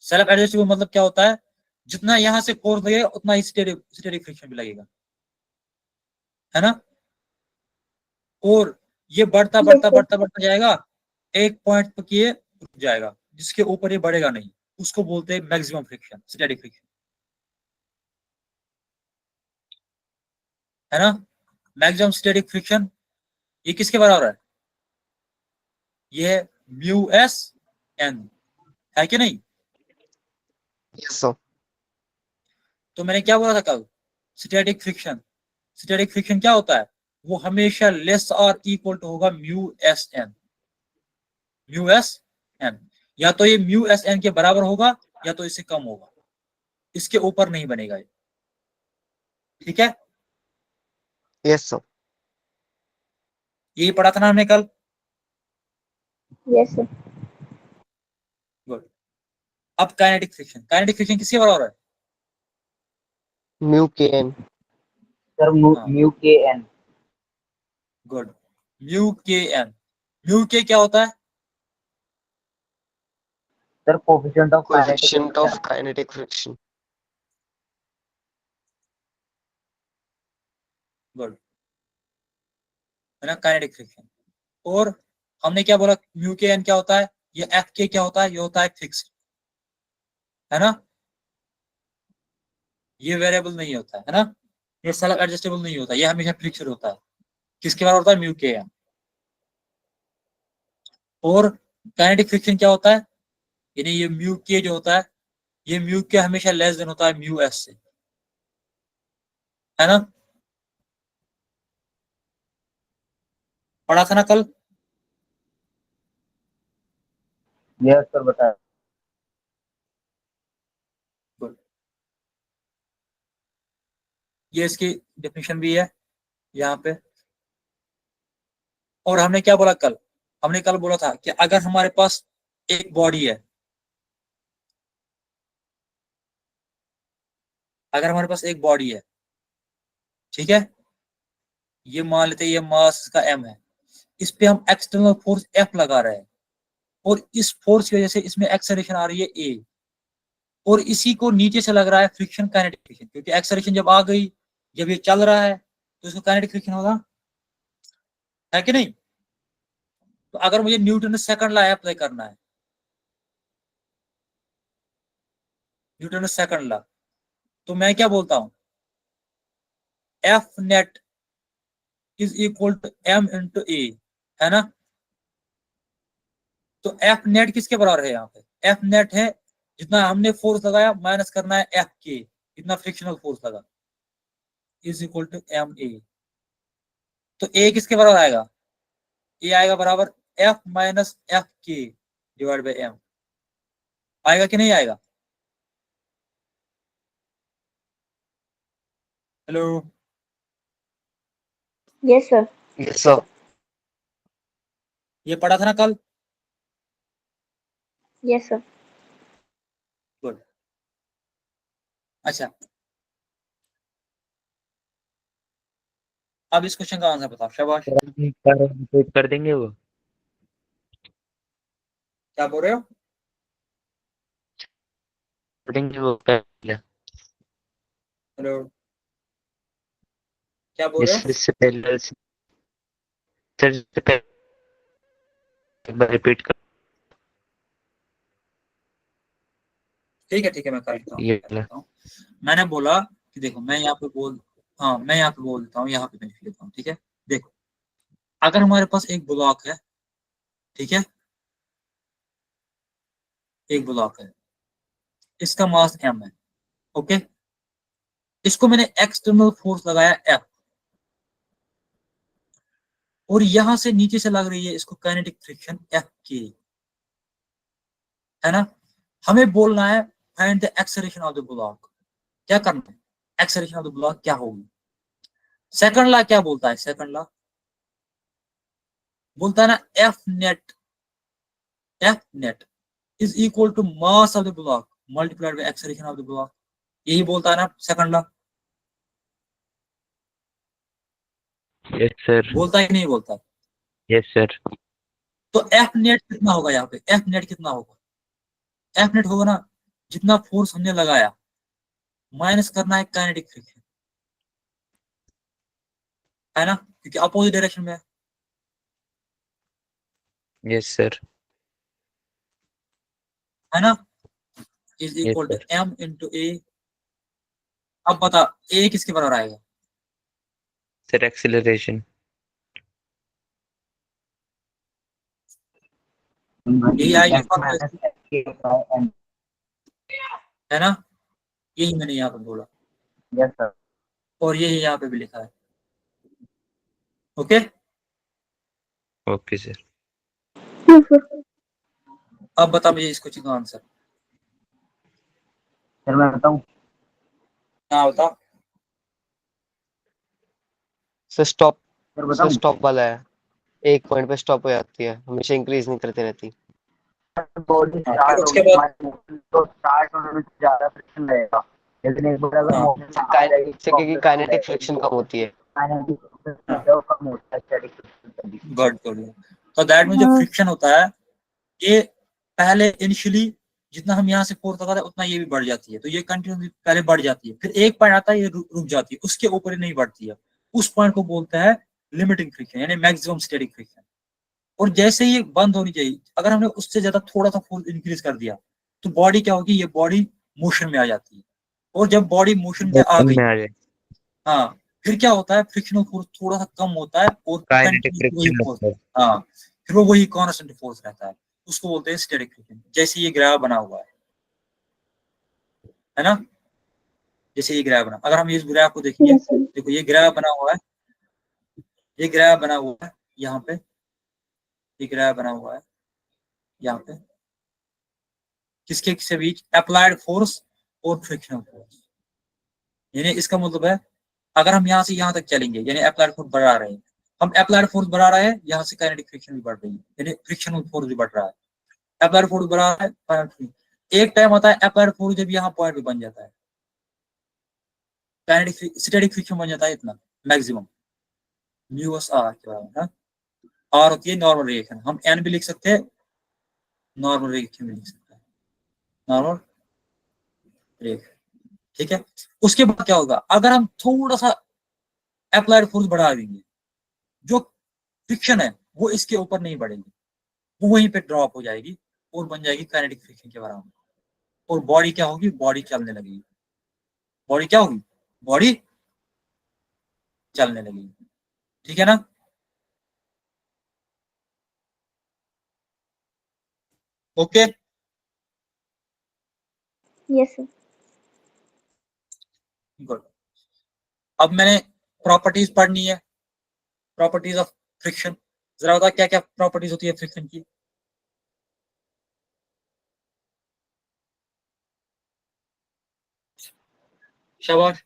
[SPEAKER 1] सेल्फ एडजस्टेबल मतलब क्या होता है, जितना यहां से फोर्स लगेगा उतना ही स्टैटिक फ्रिक्शन भी लगेगा, है ना? और ये बढ़ता
[SPEAKER 4] Yes,
[SPEAKER 1] बढ़ता
[SPEAKER 4] sir.
[SPEAKER 1] बढ़ता बढ़ता जाएगा, एक पॉइंट पे ये रुक जाएगा, जिसके ऊपर ये बढ़ेगा नहीं, उसको बोलते हैं मैक्सिमम फ्रिक्शन, स्टैटिक फ्रिक्शन, है ना? मैक्सिमम स्टैटिक फ्रिक्शन ये किसके बराबर है? ये है म्यू एस एन, है कि नहीं?
[SPEAKER 5] Yes, sir.
[SPEAKER 1] तो मैंने क्या बोला था कल, स्टैटिक फ्रिक्शन, स्टैटिक फ्रिक्शन क्या होता है, वो हमेशा लेस और इक्वल टू होगा mu S N, mu S N, या तो ये म्यू एस एन के बराबर होगा या तो इससे कम होगा, इसके ऊपर नहीं बनेगा ये। ठीक है,
[SPEAKER 5] Yes, sir.
[SPEAKER 1] यही पढ़ा था ना हमने कल।
[SPEAKER 4] Yes, sir.
[SPEAKER 1] गुड। अब काइनेटिक फ्रिक्शन, काइनेटिक फ्रिक्शन किसके बराबर है?
[SPEAKER 5] Mu Kn.
[SPEAKER 3] सर
[SPEAKER 1] हाँ।
[SPEAKER 3] Mu K N.
[SPEAKER 1] Good, mu K N. Mu के क्या होता है?
[SPEAKER 3] Sir coefficient of
[SPEAKER 5] Coefficient of kinetic friction.
[SPEAKER 1] Good, है ना, काइनेटिक फ्रिक्शन। और हमने क्या बोला, म्यू के एन क्या होता है? ये एफ के क्या होता है? ये होता है फिक्स्ड, है ना, ये वेरिएबल नहीं होता है ना, ये सेल्फ एडजस्टेबल नहीं होता, ये हमेशा फिक्स्ड होता है। किसके बराबर होता है? Mu K N. और काइनेटिक फ्रिक्शन क्या होता है? यानी ये म्यू के जो होता है, ये म्यू के हमेशा लेस देन होता है म्यू एस से, है ना, पढ़ा था ना कल?
[SPEAKER 3] यस सर बताया।
[SPEAKER 1] ये इसकी डेफिनेशन भी है यहाँ पे। और हमने क्या बोला कल? हमने कल बोला था कि अगर हमारे पास एक बॉडी है, अगर हमारे पास एक बॉडी है, ठीक है, ये मान लेते हैं ये मास इसका m है, इस पे हम एक्सटर्नल फोर्स F लगा रहे हैं, और इस फोर्स की वजह से इसमें एक्सेलरेशन आ रही है A, और इसी को नीचे से लग रहा है फ्रिक्शन, काइनेटिक फ्रिक्शन, क्योंकि एक्सेलरेशन जब आ गई, जब ये चल रहा है तो इसको काइनेटिक फ्रिक्शन होगा, है कि नहीं? तो अगर मुझे न्यूटन सेकंड लॉ अप्लाई करना है, न्यूटन सेकंड लॉ, तो मैं क्या बोलता हूं, F net is equal to M into A, है ना। तो एफ नेट किसके बराबर है? यहाँ पे एफ नेट है जितना हमने फोर्स लगाया माइनस करना है एफ के, इतना फ्रिक्शनल फोर्स लगा, is equal to M A. तो ए किसके बराबर आएगा? ए आएगा बराबर F minus F K divide by M, आएगा कि नहीं आएगा? Hello,
[SPEAKER 4] yes sir.
[SPEAKER 5] Yes, sir.
[SPEAKER 1] ये पढ़ा था ना कल?
[SPEAKER 4] Yes sir.
[SPEAKER 1] गुड। अच्छा, अब इस क्वेश्चन का आंसर बताओ, शाबाश।
[SPEAKER 6] कर देंगे वो।
[SPEAKER 1] क्या बोल रहे हो?
[SPEAKER 6] कर देंगे वो पहले।
[SPEAKER 1] हेलो, क्या बोल रहे हो?
[SPEAKER 6] इससे पहले सर, इससे पहले एक बार रिपीट कर
[SPEAKER 1] ठीक है, मैं कर लेता हूँ,
[SPEAKER 6] ये
[SPEAKER 1] कर लेता हूँ। मैंने बोला कि देखो, मैं यहाँ पे बोल, हाँ मैं यहाँ पे बोल देता हूँ, यहाँ पे मैं लिख लेता हूँ, ठीक है। देखो, अगर हमारे पास एक ब्लॉक है, ठीक है, एक ब्लॉक है, इसका मास m है, ओके, इसको मैंने एक्सटर्नल फोर्स लगाया F, और यहां से नीचे से लग रही है इसको काइनेटिक फ्रिक्शन F की, है ना। हमें बोलना है find the acceleration of the block. क्या करना है? एक्सेलरेशन ऑफ द ब्लॉक क्या होगी? सेकंड लॉ क्या बोलता है? सेकंड लॉ बोलता है ना F net is equal to mass of the block multiplied by acceleration of the block, यही बोलता है ना सेकंड लॉ?
[SPEAKER 6] Yes sir.
[SPEAKER 1] बोलता है कि नहीं बोलता?
[SPEAKER 6] Yes sir.
[SPEAKER 1] तो एफ नेट कितना होगा? यहाँ पे एफ नेट कितना होगा? एफ नेट होगा ना, जितना फोर्स हमने लगाया माइनस करना है काइनेटिक फ्रिक्शन, है ना, क्योंकि अपोजिट डायरेक्शन में
[SPEAKER 6] यस सर।
[SPEAKER 1] है ना, is
[SPEAKER 6] yes
[SPEAKER 1] equal to
[SPEAKER 6] sir.
[SPEAKER 1] M into A. अब बता ए किसके बराबर आएगा?
[SPEAKER 6] Sir acceleration.
[SPEAKER 1] यही आएगी
[SPEAKER 3] F
[SPEAKER 1] formula,
[SPEAKER 3] minus F K by M।
[SPEAKER 1] है ना, यही मैंने यहाँ पे बोला,
[SPEAKER 3] यस सर।
[SPEAKER 1] और यही यहाँ पे भी लिखा है, ओके।
[SPEAKER 6] Okay sir.
[SPEAKER 1] अब बता मुझे इस क्वेश्चन का आंसर।
[SPEAKER 3] सर मैं बताऊं?
[SPEAKER 1] हाँ बता।
[SPEAKER 5] सर स्टॉप,
[SPEAKER 3] सर
[SPEAKER 5] सर
[SPEAKER 3] बताऊं?
[SPEAKER 5] स्टॉप वाला है, एक पॉइंट पे स्टॉप हो जाती है, हमेशा इंक्रीज नहीं करती रहती।
[SPEAKER 3] बॉडी
[SPEAKER 1] हाँ,
[SPEAKER 3] स्टार्ट
[SPEAKER 1] फिर
[SPEAKER 3] होगी
[SPEAKER 1] उसके बाद,
[SPEAKER 3] हमारी मोशन, तो स्टार्ट होने में ज्यादा फ्रिक्शन रहेगा, लेकिन एक बार अगर
[SPEAKER 1] हाँ
[SPEAKER 3] मोशन आ जाएगी तो
[SPEAKER 5] क्योंकि
[SPEAKER 3] ऑब्वियसली
[SPEAKER 5] काइनेटिक
[SPEAKER 3] रहेगा
[SPEAKER 5] फ्रिक्शन कम होती है।
[SPEAKER 3] काइनेटिक फ्रिक्शन
[SPEAKER 1] हाँ,
[SPEAKER 3] जो कम होता है, स्टैटिक फ्रिक्शन से भी।
[SPEAKER 1] Good good. तो दैट मीन जो
[SPEAKER 2] हाँ।
[SPEAKER 1] फ्रिक्शन होता है ये पहले इनिशियली जितना हम यहाँ से फोर्स लगाते हैं उतना ये भी बढ़ जाती है, तो ये कंटिन्यू पहले बढ़ जाती है, फिर एक पॉइंट आता है ये रुक जाती है, उसके ऊपर ही नहीं बढ़ती है, उस पॉइंट को बोलते हैं लिमिटिंग फ्रिक्शन यानी मैक्सिमम स्टैटिक फ्रिक्शन। और जैसे ही बंद होनी चाहिए, अगर हमने उससे ज्यादा थोड़ा सा फोर्स इंक्रीज कर दिया तो बॉडी क्या होगी, ये बॉडी मोशन में आ जाती है, और जब बॉडी मोशन में आ
[SPEAKER 6] मोशन
[SPEAKER 1] गई,
[SPEAKER 6] में आ जाए,
[SPEAKER 1] हाँ, फिर क्या होता है, फ्रिक्शनल फोर्स थोड़ा सा कम होता है और
[SPEAKER 6] काइनेटिक
[SPEAKER 1] कंटिन्यू वही
[SPEAKER 6] फ्रिक्शन
[SPEAKER 1] फोर्स,
[SPEAKER 6] होता है।
[SPEAKER 1] हाँ, फिर वो वही कांस्टेंट फोर्स रहता है, उसको बोलते हैं स्टैटिक फ्रिक्शन। जैसे ये ग्राफ बना हुआ है ना, जैसे ये ग्राफ बना, अगर हम इस ग्राफ को देखेंगे,
[SPEAKER 2] यस सर।
[SPEAKER 1] देखो ये ग्राफ बना हुआ है, ये ग्राफ बना हुआ है यहाँ पे, ये ग्राफ बना हुआ है यहाँ पे, किसके किसके बीच, अप्लाइड फोर्स और फ्रिक्शनल फोर्स। यानी इसका मतलब है अगर हम यहाँ से यहाँ तक चलेंगे यानी अप्लाइड फोर्स बढ़ा रहे हैं, हम अप्लाइड फोर्स बढ़ा रहे हैं, यहाँ से काइनेटिक फ्रिक्शन भी बढ़ रही है, यानी फ्रिक्शनल फोर्स भी बढ़ रहा है, अप्लाइड फोर्स बढ़ा रहा है, काइनेटिक। एक टाइम आता है अप्लाइड फोर्स जब यहाँ पॉइंट पे बन जाता है, काइनेटिक स्टैटिक फ्रिक्शन बन जाता है इतना मैक्सिमम, म्यू एस आर के बराबर है। आर होती है नॉर्मल रिएक्शन, हम एन भी लिख सकते हैं, नॉर्मल रिएक्शन भी लिख सकते हैं, नॉर्मल रिएक्शन, ठीक है। उसके बाद क्या होगा, अगर हम थोड़ा सा अप्लाइड फोर्स बढ़ा देंगे, जो फ्रिक्शन है वो इसके ऊपर नहीं बढ़ेगी, वो वहीं पे ड्रॉप हो जाएगी और बन जाएगी काइनेटिक फ्रिक्शन के बराबर, और बॉडी क्या होगी, बॉडी चलने लगेगी, बॉडी क्या होगी, बॉडी चलने लगेगी, ठीक है ना। Okay,
[SPEAKER 4] yes sir.
[SPEAKER 1] गुड। अब मैंने प्रॉपर्टीज पढ़नी है, प्रॉपर्टीज ऑफ फ्रिक्शन, जरा बता क्या क्या प्रॉपर्टीज होती है फ्रिक्शन की। शाबाश,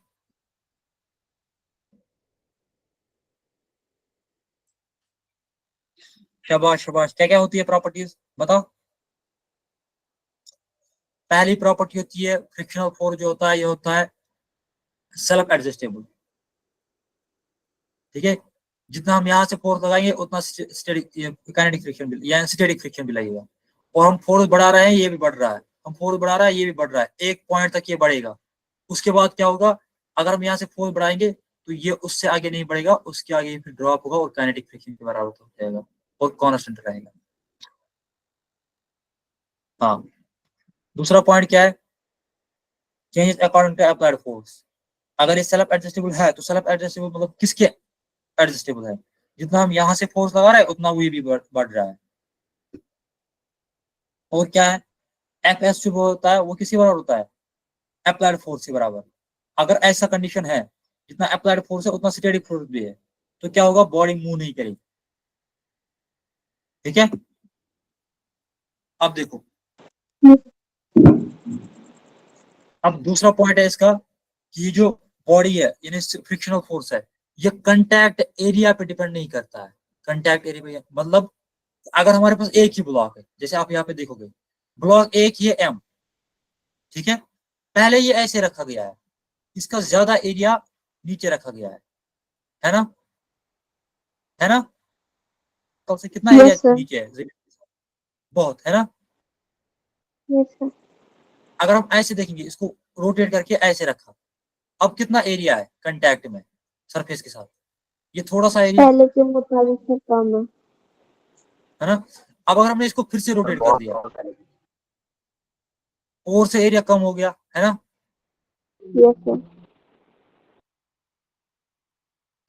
[SPEAKER 1] शाबाश, शाबाश, क्या क्या होती है प्रॉपर्टीज बताओ। पहली प्रॉपर्टी होती है फ्रिक्शनल फोर्स जो होता है ये होता है सेल्फ एडजस्टेबल, ठीक है, जितना हम यहाँ से फोर्स लगाएंगे उतना स्टैटिक काइनेटिक फ्रिक्शन भी यानी स्टैटिक फ्रिक्शन भी लगेगा, और हम फोर्स बढ़ा रहे हैं ये भी बढ़ रहा है, हम फोर्स बढ़ा रहा है ये भी बढ़ रहा है, एक पॉइंट तक ये बढ़ेगा, उसके बाद क्या होगा, अगर हम यहाँ से फोर्स बढ़ाएंगे तो ये उससे आगे नहीं बढ़ेगा, उसके आगे ये फिर ड्रॉप होगा और काइनेटिक फ्रिक्शन के बराबर हो जाएगा और कांस्टेंट रहेगा। हाँ, दूसरा पॉइंट क्या है, changes according to applied force. अगर ये सेल्फ एडजस्टेबल है तो सेल्फ एडजस्टेबल मतलब किसके एडजस्टेबल है, जितना हम यहाँ से फोर्स लगा रहे हैं उतना वो भी बढ़ रहा है। और क्या है, एफ एस जो होता है वो किसी बराबर होता है, अप्लाइड फोर्स के बराबर। अगर ऐसा कंडीशन है जितना अप्लाइड फोर्स है उतना स्टैटिक फोर्स भी है, तो क्या होगा, बॉडी मूव नहीं करेगी, ठीक है। अब देखो, अब दूसरा पॉइंट है इसका कि जो बॉडी है यानी फ्रिक्शनल फोर्स है ये कांटेक्ट एरिया पे डिपेंड नहीं करता है, कांटेक्ट एरिया पे मतलब अगर हमारे पास एक ही ब्लॉक है, जैसे आप यहाँ पे देखोगे ब्लॉक एक ही है एम, ठीक है, पहले ये ऐसे रखा गया है, इसका ज्यादा एरिया नीचे रखा गया है ना, है ना, कब से कितना एरिया
[SPEAKER 2] यस सर।
[SPEAKER 1] नीचे है, बहुत है ना।
[SPEAKER 2] Yes sir.
[SPEAKER 1] अगर हम ऐसे देखेंगे, इसको रोटेट करके ऐसे रखा, अब कितना एरिया है कांटेक्ट में सरफेस के साथ, ये थोड़ा सा एरिया
[SPEAKER 2] पहले के मुताबिक से कम है।
[SPEAKER 1] है ना। अब अगर हमने इसको फिर से रोटेट कर दिया और से एरिया कम हो गया है ना,
[SPEAKER 2] यस सर।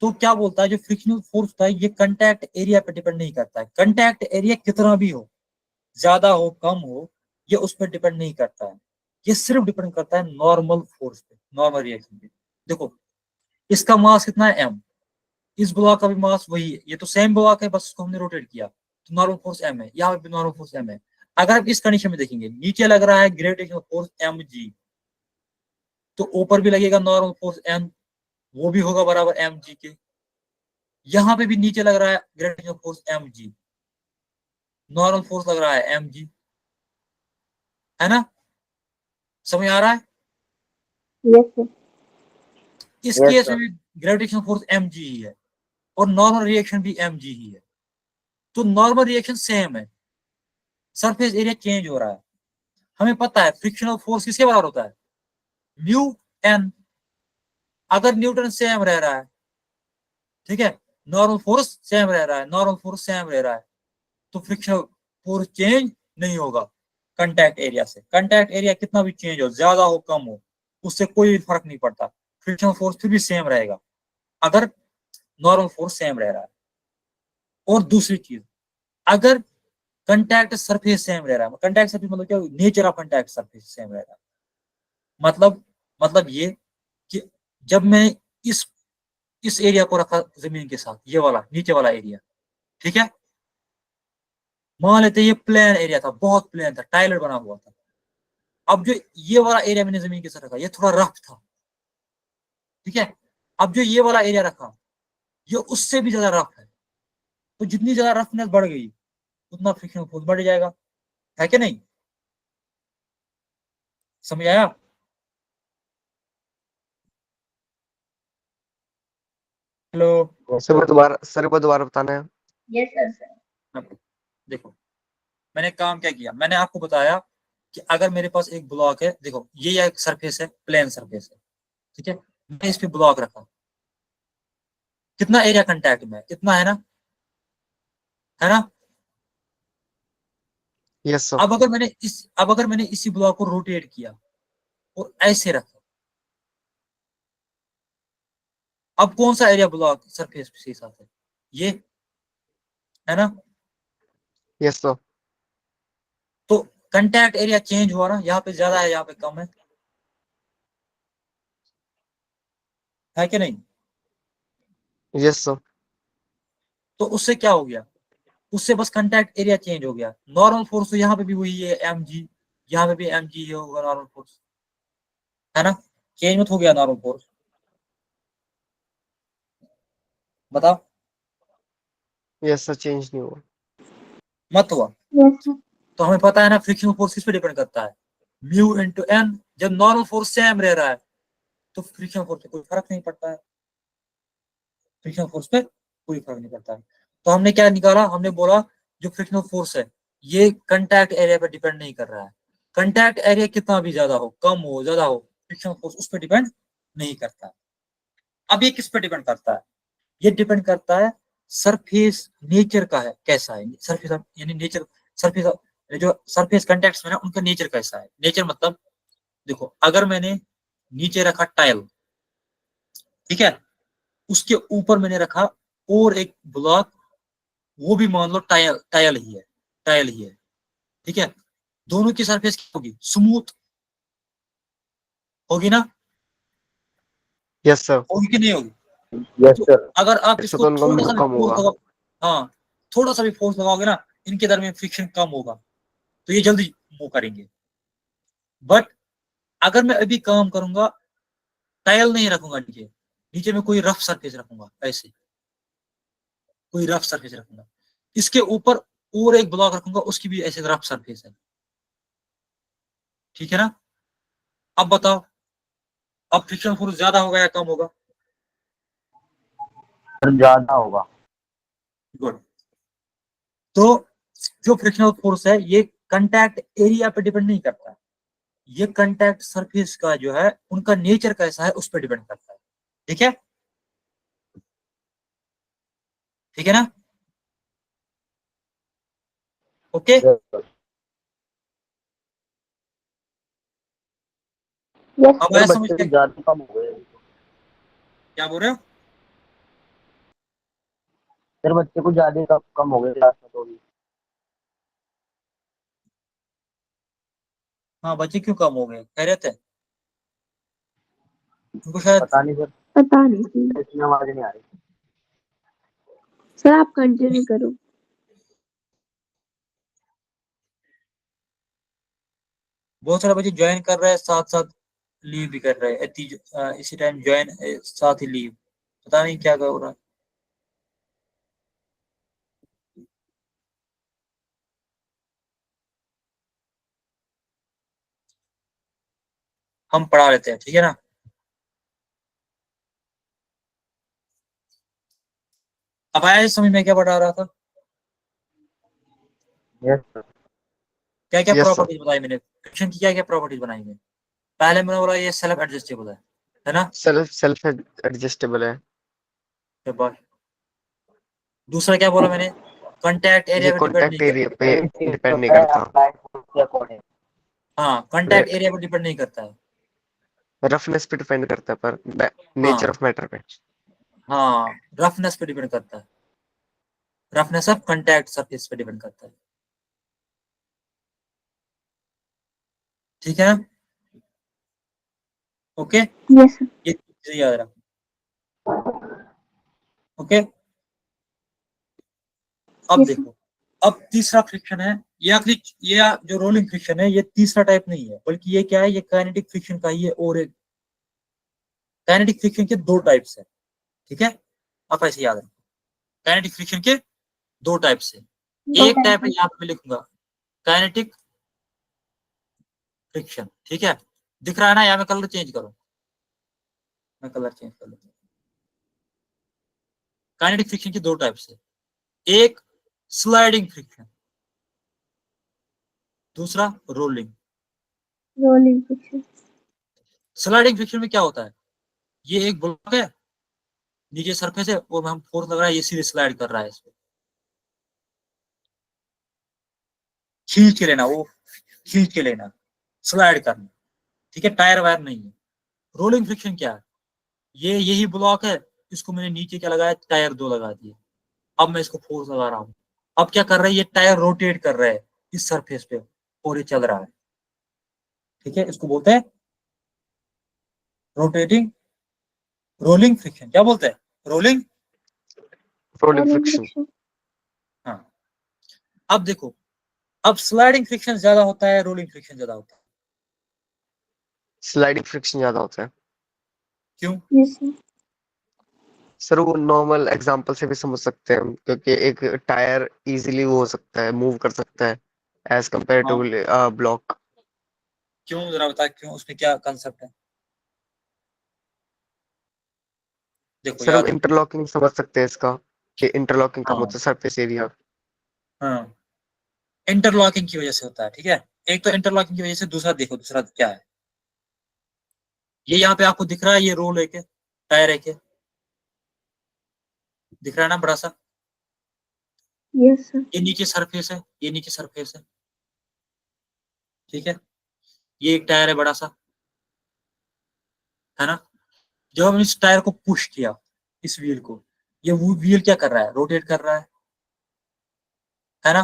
[SPEAKER 1] तो क्या बोलता है जो फ्रिक्शनल फोर्स होता है ये कांटेक्ट एरिया पे डिपेंड नहीं करता है, कांटेक्ट एरिया कितना भी हो, ज्यादा हो कम हो, ये उस पर डिपेंड नहीं करता है, ये सिर्फ डिपेंड करता है नॉर्मल फोर्स पे, नॉर्मल रिएक्शन पे। देखो इसका मास कितना है एम, इस ब्लॉक का भी मास वही है, ये तो सेम ब्लॉक है बस उसको हमने रोटेट किया, तो नॉर्मल फोर्स एम है, यहाँ पे भी नॉर्मल फोर्स एम है। अगर आप इस कंडीशन में देखेंगे नीचे लग रहा है ग्रेविटेशनल फोर्स एम जी, तो ऊपर भी लगेगा नॉर्मल फोर्स एम, वो भी होगा बराबर एम जी के, यहाँ पे भी नीचे लग रहा है gravitational force M G, normal force लग रहा है एम जी, है ना, समझ आ रहा है।
[SPEAKER 2] Yes sir.
[SPEAKER 1] इस
[SPEAKER 3] यस
[SPEAKER 1] केस
[SPEAKER 3] सर।
[SPEAKER 1] में भी ग्रेविटेशनल फोर्स एम जी ही है और नॉर्मल रिएक्शन भी एम जी ही है, तो नॉर्मल रिएक्शन सेम है, सरफेस एरिया चेंज हो रहा है। हमें पता है फ्रिक्शनल फोर्स किसके बराबर होता है, म्यू एन। अगर न्यूटन सेम रह रहा है, ठीक है, नॉर्मल फोर्स सेम रह रहा है, नॉर्मल फोर्स सेम रह रहा है, तो फ्रिक्शनल फोर्स चेंज नहीं होगा कांटेक्ट एरिया से। कांटेक्ट एरिया कितना भी चेंज हो, ज्यादा हो कम हो, उससे कोई फर्क नहीं पड़ता, फ्रिक्शनल फोर्स फिर भी सेम रहेगा अगर नॉर्मल फोर्स सेम रह रहा है। और दूसरी चीज, अगर कंटैक्ट सरफेस सेम रह रहा है, कंटैक्ट सरफेस मतलब क्या, nature of contact surface same रह रहा है, मतलब ये कि जब मैं इस इस एरिया को रखा जमीन के साथ, ये वाला नीचे वाला एरिया, ठीक है, मान लेते ये प्लेन एरिया था, बहुत प्लेन था, टाइलर बना हुआ था। अब जो ये वाला एरिया मैंने जमीन के साथ रखा, ये थोड़ा रफ था, ठीक है। अब जो ये वाला एरिया रखा, ये उससे भी ज्यादा रफ है। तो जितनी ज्यादा रफनेस बढ़ गई, उतना फ्रिक्शन फोर्स बढ़ जाएगा, है कि नहीं? समझ आया? हेलो।
[SPEAKER 5] सर को दोबारा बताना है।
[SPEAKER 4] Yes sir.
[SPEAKER 1] देखो, मैंने काम क्या किया, मैंने आपको बताया कि अगर मेरे पास एक ब्लॉक है, देखो ये एक सरफेस है, प्लेन सरफेस है, ठीक है, मैं इस पे ब्लॉक रखा, कितना एरिया कंटैक्ट में है, इतना है ना।
[SPEAKER 5] Yes sir.
[SPEAKER 1] अब अगर मैंने इसी ब्लॉक को रोटेट किया और ऐसे रखा, अब कौन सा एरिया ब्लॉक सरफेस के साथ है, ये, है ना।
[SPEAKER 5] Yes sir.
[SPEAKER 1] तो कंटैक्ट एरिया चेंज हुआ ना, यहाँ पे ज्यादा है, यहाँ पे कम है कि नहीं?
[SPEAKER 5] Yes sir.
[SPEAKER 1] तो उससे क्या हो गया, उससे बस कंटैक्ट एरिया चेंज हो गया। नॉर्मल फोर्स तो यहाँ पे भी वही है, एम जी, यहाँ पे भी एम जी होगा नॉर्मल फोर्स, है ना। चेंज मत हो गया नॉर्मल फोर्स, बताओ।
[SPEAKER 5] यस सर, चेंज नहीं हुआ।
[SPEAKER 1] मत हुआ।
[SPEAKER 2] Yes sir.
[SPEAKER 1] तो हमें पता है ना फ्रिक्शन फोर्स किस पे डिपेंड करता है, म्यू इंटू एन। जब नॉर्मल फोर्स सेम रह रहा है तो फ्रिक्शन फोर्स पे कोई फर्क नहीं पड़ता है, फ्रिक्शन फोर्स पे कोई फर्क नहीं पड़ता है। तो हमने क्या निकाला, हमने बोला जो फ्रिक्शनल फोर्स है ये कंटैक्ट एरिया पर डिपेंड नहीं कर रहा है। कंटैक्ट एरिया कितना भी ज्यादा हो, कम हो, ज्यादा हो, फ्रिक्शनल फोर्स उस पर डिपेंड नहीं करता है। अब ये किस पे डिपेंड करता है, ये डिपेंड करता है सरफेस नेचर का है, कैसा है सरफेस, यानी नेचर, सरफेस, जो सरफेस कंटेक्ट में ना उनका नेचर कैसा है। नेचर मतलब देखो, अगर मैंने नीचे रखा टाइल, ठीक है, उसके ऊपर मैंने रखा और एक ब्लॉक, वो भी मान लो टाइल टाइल ही है, टाइल ही है, ठीक है, दोनों की सरफेस क्या होगी, स्मूथ होगी ना,
[SPEAKER 5] यस सर।
[SPEAKER 1] होगी कि नहीं होगी?
[SPEAKER 3] यस
[SPEAKER 1] तो
[SPEAKER 3] सर।
[SPEAKER 1] अगर आप
[SPEAKER 5] इससे
[SPEAKER 1] इसको
[SPEAKER 5] तो उनका
[SPEAKER 1] थोड़ा सा भी
[SPEAKER 5] कम
[SPEAKER 1] फोर्स
[SPEAKER 5] होगा।
[SPEAKER 1] लगाओ, हाँ, थोड़ा सा भी फोर्स लगाओगे ना, इनके दरमियान फ्रिक्शन कम होगा, तो ये जल्दी मूव करेंगे। बट अगर मैं अभी काम करूंगा, टाइल नहीं रखूंगा नीचे, नीचे में कोई रफ सरफेस रखूंगा, ऐसे कोई रफ सरफेस रखूंगा, इसके ऊपर और एक ब्लॉक रखूंगा, उसकी भी ऐसे रफ सरफेस है, ठीक है ना। अब बताओ, अब फ्रिक्शन फोर्स ज्यादा होगा या कम होगा?
[SPEAKER 3] सर ज्यादा होगा।
[SPEAKER 1] गुड। तो जो फ्रिक्शनल फोर्स है ये कंटैक्ट एरिया पे डिपेंड नहीं करता, ये कंटैक्ट सरफेस का जो है उनका नेचर कैसा है उस पर डिपेंड करता है, ठीक है, ठीक है ना, ओके।
[SPEAKER 3] Yes sir.
[SPEAKER 2] यस
[SPEAKER 1] अब
[SPEAKER 3] सर
[SPEAKER 1] आया समझ
[SPEAKER 3] बच्चे
[SPEAKER 1] क्या,
[SPEAKER 3] कुछ ज्यादा कम हो गए।
[SPEAKER 1] क्या बोल रहे हो?
[SPEAKER 3] सर बच्चे कुछ ज्यादा कम हो गए क्लास में तो भी।
[SPEAKER 1] हाँ, बच्चे क्यों कम हो गए, कह रहे थे उनको शायद।
[SPEAKER 3] पता नहीं सर,
[SPEAKER 2] पता नहीं सर।
[SPEAKER 3] इसमें आवाज नहीं आ रही।
[SPEAKER 2] सर आप कंटिन्यू करो।
[SPEAKER 1] बहुत सारे बच्चे ज्वाइन कर रहे हैं, साथ साथ लीव भी कर रहे हैं, इसी टाइम ज्वाइन साथ ही लीव, पता नहीं क्या हो रहा है। हम पढ़ा लेते हैं, ठीक है ना। अब आया समझ में क्या पढ़ा रहा था?
[SPEAKER 3] Yes sir.
[SPEAKER 1] क्या क्या
[SPEAKER 5] Yes, sir.
[SPEAKER 1] प्रॉपर्टीज बताई मैंने, फ्रिक्शन की क्या क्या प्रॉपर्टीज बनाई मैंने? पहले मैंने बोला ये सेल्फ एडजस्टेबल है ना?
[SPEAKER 5] सेल्फ एडजस्टेबल है।
[SPEAKER 1] के बाद दूसरा क्या बोला मैंने? कांटेक्ट
[SPEAKER 5] ये
[SPEAKER 1] एरिया पे डिपेंड नहीं
[SPEAKER 5] कॉन्टैक्ट
[SPEAKER 1] करता।
[SPEAKER 5] एरिया पे
[SPEAKER 3] ये चीज
[SPEAKER 5] डिपेंड नहीं
[SPEAKER 3] होता है
[SPEAKER 5] करता।
[SPEAKER 3] अप्लाइड फोर्स के अकॉर्डिंग।
[SPEAKER 1] हाँ, कांटेक्ट एरिया पे डिपेंड नहीं करता है।
[SPEAKER 5] रफनेस पे डिपेंड करता है, पर नेचर
[SPEAKER 1] हाँ
[SPEAKER 5] ऑफ मैटर पे।
[SPEAKER 1] हाँ, रफनेस पे डिपेंड करता है, रफनेस ऑफ कांटेक्ट सरफेस पे डिपेंड करता है। ठीक है, ओके,
[SPEAKER 2] Yes, sir.
[SPEAKER 1] ये चीजें याद रखो। ओके, अब
[SPEAKER 2] Yes, sir.
[SPEAKER 1] देखो, अब तीसरा फ्रिक्शन है, ये आखिरी, ये जो रोलिंग फ्रिक्शन है ये तीसरा टाइप नहीं है, बल्कि ये क्या है, ये काइनेटिक फ्रिक्शन का ही है, और एक काइनेटिक फ्रिक्शन के दो टाइप्स है। ठीक है, आप ऐसे याद रखो, काइनेटिक फ्रिक्शन के दो टाइप्स है।
[SPEAKER 2] दो
[SPEAKER 1] एक टाइप
[SPEAKER 2] टाइप
[SPEAKER 1] है
[SPEAKER 2] है।
[SPEAKER 1] यहाँ पे मैं लिखूंगा काइनेटिक फ्रिक्शन। ठीक है, दिख रहा है ना, यहाँ मैं कलर चेंज करूँ, मैं कलर चेंज कर लेता हूँ। काइनेटिक फ्रिक्शन के दो टाइप्स है, एक स्लाइडिंग फ्रिक्शन, दूसरा rolling.
[SPEAKER 2] Rolling friction.
[SPEAKER 1] Sliding friction में क्या होता है, ये एक ब्लॉक है, नीचे सरफेस है, और हम फोर्स लग रहा है, ये सीधे स्लाइड कर रहा है, इस पे खींच के लेना, वो खींच के लेना, स्लाइड करना। ठीक है, टायर वायर नहीं है। रोलिंग फ्रिक्शन क्या है, ये यही ब्लॉक है, इसको मैंने नीचे क्या लगाया, टायर दो लगा दिए, अब मैं इसको फोर्स लगा रहा हूँ, अब क्या कर रहा है, ये टायर रोटेट कर रहा है इस सरफेस पे, और ये चल रहा है। ठीक है, इसको बोलते हैं रोटेटिंग, रोलिंग फ्रिक्शन। क्या बोलते हैं, rolling.
[SPEAKER 5] Rolling
[SPEAKER 2] rolling
[SPEAKER 5] friction.
[SPEAKER 2] Friction.
[SPEAKER 1] हाँ, अब देखो, अब स्लाइडिंग फ्रिक्शन ज्यादा होता है, रोलिंग फ्रिक्शन ज्यादा होता है,
[SPEAKER 5] स्लाइडिंग फ्रिक्शन ज्यादा होता है।
[SPEAKER 1] क्यों?
[SPEAKER 2] Yes, sir.
[SPEAKER 5] सर वो नॉर्मल एग्जांपल से भी समझ सकते हैं हम, क्योंकि एक टायर इजीली वो हो सकता है, मूव कर सकता है एज कम्पेयर
[SPEAKER 1] हाँ,
[SPEAKER 5] टू ब्लॉक।
[SPEAKER 1] क्यों, जरा बता, क्यों, उसमें क्या कंसेप्ट है? देखो
[SPEAKER 5] सर हम
[SPEAKER 1] याद रखो।
[SPEAKER 5] इंटरलॉकिंग समझ सकते हैं इसका, कि इंटरलॉकिंग कब
[SPEAKER 1] हाँ
[SPEAKER 5] होता है सरफेस एरिया।
[SPEAKER 1] हाँ, इंटरलॉकिंग की वजह से होता है। ठीक है, एक तो इंटरलॉकिंग की वजह से, दूसरा देखो, दूसरा क्या है, ये यहाँ पे आपको दिख रहा है, ये रोल है क्या, टायर है क्या, दिख रहा है ना बड़ा सा,
[SPEAKER 2] Yes, sir.
[SPEAKER 1] ये नीचे सरफेस है, ये नीचे सरफेस है। ठीक है, ये एक टायर है बड़ा सा, है ना? जब हमने इस टायर को पुश किया, इस व्हील को, ये व्हील क्या कर रहा है, रोटेट कर रहा है ना?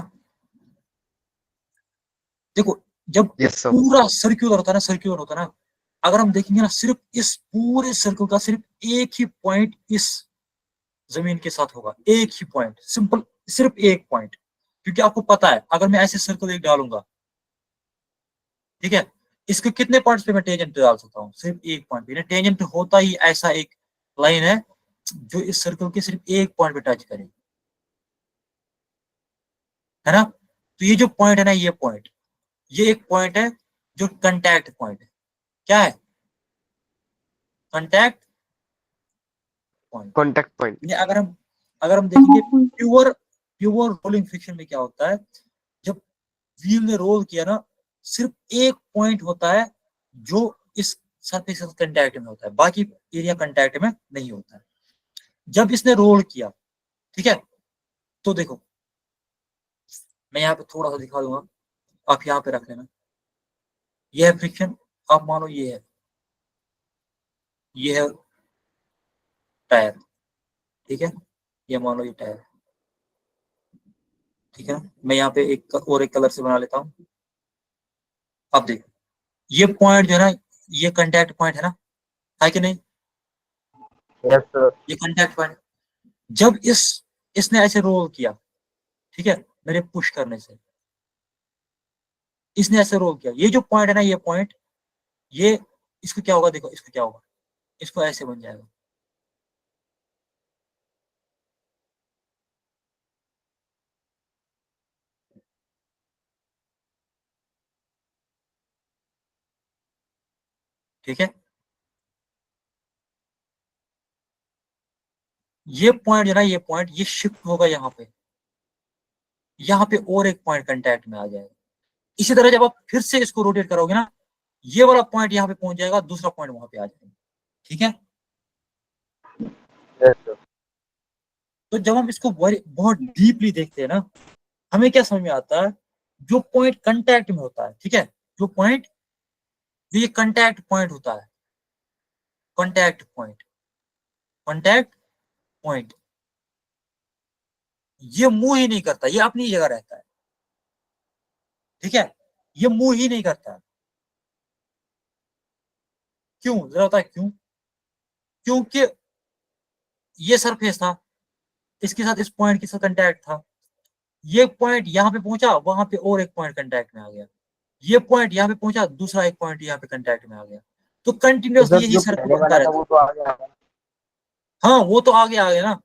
[SPEAKER 1] देखो, जब
[SPEAKER 5] यस सर।
[SPEAKER 1] पूरा सर्क्यूलर होता है ना, सर्क्यूलर होता है ना, अगर हम देखेंगे ना, सिर्फ इस पूरे सर्कल का सिर्फ एक ही पॉइंट इस जमीन के साथ होगा, एक ही पॉइंट, सिंपल, सिर्फ एक पॉइंट। क्योंकि आपको पता है, अगर मैं ऐसे सर्कल एक डालूंगा, ठीक है, इसके कितने पॉइंट्स पे मैं टेंजेंट डाल सकता हूँ, सिर्फ एक पॉइंट पे। टेंजेंट होता ही ऐसा एक लाइन है जो इस सर्कल के सिर्फ एक पॉइंट पे टच करे, है ना? तो ये जो पॉइंट है ना, ये पॉइंट, ये एक पॉइंट है जो कंटैक्ट पॉइंट है। क्या है, कंटैक्ट पॉइंट।
[SPEAKER 5] Contact point.
[SPEAKER 1] अगर हम देखेंगे प्योर प्योर रोलिंग फ्रिक्शन में क्या होता है, जब व्हील ने रोल किया ना, सिर्फ एक पॉइंट होता है जो इस सरफेस के कंटैक्ट में होता है, बाकी एरिया कंटैक्ट में नहीं होता है। जब इसने रोल किया, ठीक है, तो देखो, मैं यहाँ पे थोड़ा सा दिखा दूंगा, आप यहाँ पे रख लेना, ये है फ्रिक्शन, आप मानो ये है टायर। ठीक है, ये मानो ये टायर। ठीक है, मैं यहाँ पे एक कलर से बना लेता हूँ। अब देखो, ये पॉइंट जो है ना, ये कंटैक्ट पॉइंट है ना, है कि नहीं?
[SPEAKER 3] Yes sir.
[SPEAKER 1] ये कंटैक्ट पॉइंट, जब इसने ऐसे रोल किया, ठीक है, मेरे पुश करने से इसने ऐसे रोल किया, ये जो पॉइंट है ना, ये पॉइंट, ये, इसको क्या होगा, देखो इसको क्या होगा, इसको ऐसे बन जाएगा। ठीक है, ये पॉइंट जो है ना, ये पॉइंट, ये शिफ्ट होगा यहाँ पे, यहाँ पे और एक पॉइंट कांटेक्ट में आ जाएगा। इसी तरह जब आप फिर से इसको रोटेट करोगे ना, ये वाला पॉइंट यहाँ पे पहुंच जाएगा, दूसरा पॉइंट वहां पे आ जाएगा। ठीक है,
[SPEAKER 3] यस सर।
[SPEAKER 1] तो जब हम इसको बहुत डीपली देखते हैं ना, हमें क्या समझ में आता है, जो पॉइंट कांटेक्ट में होता है, ठीक है, जो पॉइंट, जो ये कांटेक्ट पॉइंट होता है, कांटेक्ट पॉइंट, कांटेक्ट पॉइंट, ये मूव ही नहीं करता, ये अपनी जगह रहता है। ठीक है, ये मूव ही नहीं करता है। क्यों, जरा बताए क्यों? क्योंकि ये सरफेस था, इसके साथ इस पॉइंट के साथ कांटेक्ट था, ये पॉइंट यहाँ पे पहुंचा, वहां पे और एक पॉइंट कांटेक्ट में आ गया, ये पॉइंट यहाँ पे पहुंचा, दूसरा एक पॉइंट यहाँ पे कांटेक्ट में आ गया, तो
[SPEAKER 3] तो
[SPEAKER 1] कंटिन्यूअसली
[SPEAKER 3] सर
[SPEAKER 1] यही
[SPEAKER 3] जो
[SPEAKER 1] सर्कल
[SPEAKER 3] पहले
[SPEAKER 1] बनता
[SPEAKER 3] वाला था
[SPEAKER 1] रहता
[SPEAKER 3] वो
[SPEAKER 1] है।
[SPEAKER 3] तो आ गया।
[SPEAKER 1] हाँ, वो तो आगे आ गया ना,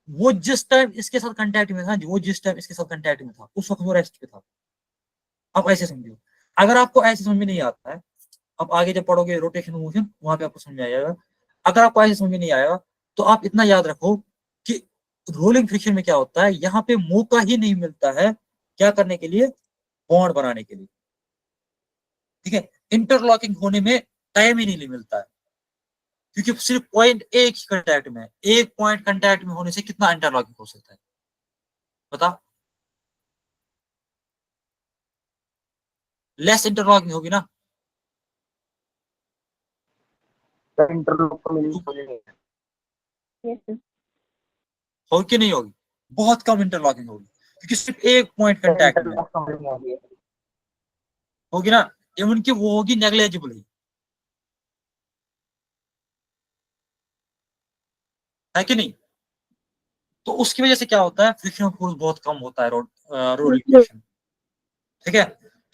[SPEAKER 1] वो जिस टाइम इसके साथ कांटेक्ट में था, वो जिस टाइम इसके साथ कांटेक्ट में था, उस वक्त वो रेस्ट पे था। आप ऐसे समझिए, अगर आपको ऐसे समझ में नहीं आता है, आप आगे जब पढ़ोगे रोटेशन मोशन, वहां पे आपको समझ में आएगा। अगर आपको ऐसे समझ में नहीं आएगा, तो आप इतना याद रखो कि रोलिंग फ्रिक्शन में क्या होता है, यहाँ पे मौका ही नहीं मिलता है क्या करने के लिए, बॉन्ड बनाने के लिए। ठीक है, इंटरलॉकिंग होने में टाइम ही नहीं मिलता है, क्योंकि सिर्फ पॉइंट एक ही कांटेक्ट में है। एक पॉइंट कांटेक्ट में होने से कितना इंटरलॉकिंग हो सकता है, बता? लेस इंटरलॉकिंग होगी ना,
[SPEAKER 3] सर इंटरलॉक तो मीनिंग समझेंगे।
[SPEAKER 2] Yes, sir.
[SPEAKER 1] होगी कि नहीं होगी? बहुत कम इंटरलॉकिंग होगी, क्योंकि सिर्फ एक पॉइंट
[SPEAKER 3] सर
[SPEAKER 1] कांटेक्ट में है।
[SPEAKER 3] इंटरलॉक समझ में आ गया।
[SPEAKER 1] होगी ना, इवन की वो होगी नेग्लेजिबल ही, है कि नहीं? तो उसकी वजह से क्या होता है, फ्रिक्शन फोर्स बहुत कम होता है रोलिंग फ्रिक्शन। ठीक है,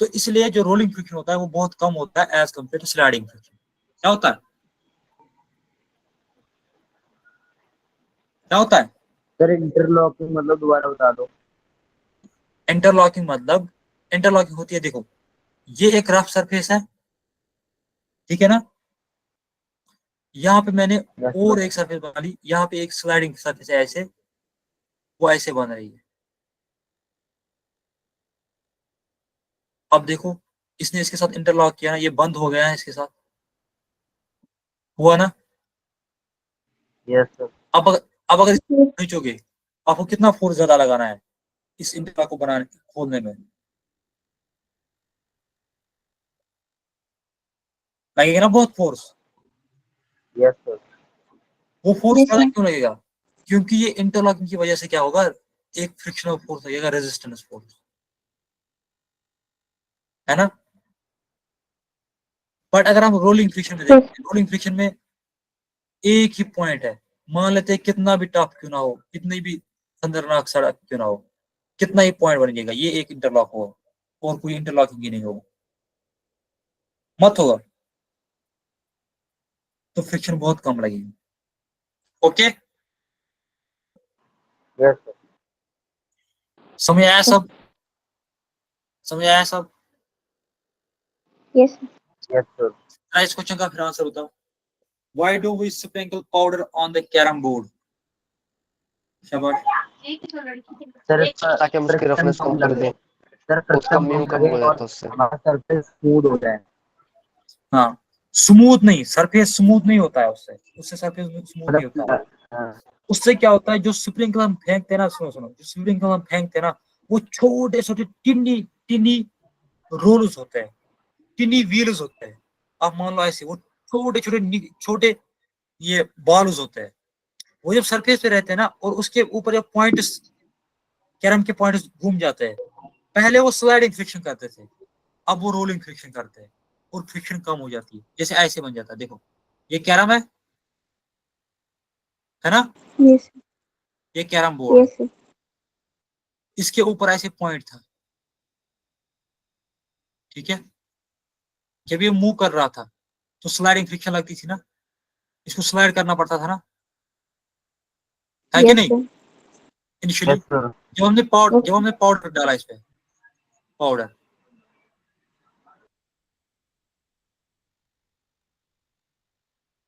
[SPEAKER 1] तो इसलिए जो रोलिंग फ्रिक्शन होता है वो बहुत कम होता है as compare to sliding friction. क्या होता है, क्या होता है?
[SPEAKER 3] सर इंटरलॉकिंग मतलब दोबारा बता दो।
[SPEAKER 1] इंटरलॉकिंग मतलब, इंटरलॉकिंग होती है, देखो ये एक रफ सरफेस है, ठीक है ना, यहाँ पे मैंने
[SPEAKER 3] यस
[SPEAKER 1] और
[SPEAKER 3] सर।
[SPEAKER 1] एक सरफेस बना ली, यहाँ पे एक स्लाइडिंग सरफेस है, ऐसे वो ऐसे बन रही है। अब देखो, इसने इसके साथ इंटरलॉक किया ना, ये बंद हो गया है इसके साथ, हुआ ना?
[SPEAKER 3] Yes sir.
[SPEAKER 1] अब अगर
[SPEAKER 2] Yes,
[SPEAKER 1] खींचोगे, आपको कितना फोर्स ज्यादा लगाना है इस इंटरलॉक को बनाने, खोलने में? लगेगा ना बहुत फोर्स।
[SPEAKER 3] Yes sir.
[SPEAKER 1] वो फोर्स
[SPEAKER 2] yes,
[SPEAKER 1] ज्यादा
[SPEAKER 2] sir.
[SPEAKER 1] क्यों लगेगा? क्योंकि ये इंटरलॉकिंग की वजह से क्या होगा, एक फ्रिक्शनल फोर्स लगेगा, रेजिस्टेंस फोर्स, है ना? बट अगर हम रोलिंग फ्रिक्शन में
[SPEAKER 2] Yes,
[SPEAKER 1] देखते हैं, रोलिंग फ्रिक्शन में एक ही पॉइंट है, मान लेते हैं कितना भी टफ क्यों ना हो, कितनी भी खतरनाक सड़क क्यों ना हो, कितना ही पॉइंट बन जाएगा, ये एक इंटरलॉक होगा और कोई इंटरलॉकिंग ही नहीं होगा, मत होगा, तो फ्रिक्शन बहुत कम लगेगी। Okay,
[SPEAKER 3] yes sir.
[SPEAKER 1] समझ आया सब? समझ आया सब?
[SPEAKER 2] yes, sir.
[SPEAKER 3] Yes sir.
[SPEAKER 1] इस क्वेश्चन का फिर आंसर बताओ। Why do we sprinkle powder on the carom board? शाबाश।
[SPEAKER 3] सर इसका
[SPEAKER 5] ताकि हम उसकी
[SPEAKER 3] फ्रिक्शन
[SPEAKER 5] रफनेस
[SPEAKER 3] कम
[SPEAKER 5] कम कर
[SPEAKER 3] लगे।
[SPEAKER 5] दें,
[SPEAKER 3] सर
[SPEAKER 5] उसका
[SPEAKER 3] फ्रिक्शन
[SPEAKER 5] म्यू
[SPEAKER 3] कम
[SPEAKER 5] कम
[SPEAKER 3] लगे
[SPEAKER 5] हो
[SPEAKER 3] और
[SPEAKER 5] जाता है उससे।
[SPEAKER 3] हमारा सरफेस स्मूथ हो जाए।
[SPEAKER 1] हाँ, स्मूथ नहीं, सरफेस स्मूथ नहीं होता है उससे, उससे सरफेस स्मूथ नहीं होता है।
[SPEAKER 3] हाँ,
[SPEAKER 1] उससे क्या होता है, जो स्प्रिंकलर हम फेंकते हैं ना, सुनो सुनो, जो स्प्रिंकलर हम फेंकते हैं ना, वो छोटे छोटे टिन्नी टिन्नी रोल्स होते हैं, टिन्नी व्हील्स होते हैं। आप मान लो ऐसे, वो छोटे छोटे छोटे ये बॉल्स होते हैं, वो जब सरफेस पे रहते हैं ना, और उसके ऊपर जब पॉइंट, कैरम के पॉइंट घूम जाते हैं, पहले वो स्लाइडिंग फ्रिक्शन करते थे, अब वो रोलिंग फ्रिक्शन करते हैं, और फ्रिक्शन कम हो जाती है, जैसे ऐसे बन जाता है। देखो, ये कैरम है ना,
[SPEAKER 2] Yes, sir.
[SPEAKER 1] ये कैरम बोर्ड है,
[SPEAKER 2] Yes, sir.
[SPEAKER 1] इसके ऊपर ऐसे पॉइंट था, ठीक है, जब ये मूव कर रहा था तो स्लाइडिंग फ्रिक्शन लगती थी ना, इसको स्लाइड करना पड़ता था ना, है कि
[SPEAKER 2] Yes,
[SPEAKER 1] नहीं?
[SPEAKER 2] sir.
[SPEAKER 1] Initially
[SPEAKER 3] yes sir.
[SPEAKER 1] जब
[SPEAKER 2] Okay.
[SPEAKER 1] हमने पाउडर डाला इस पे, पाउडर,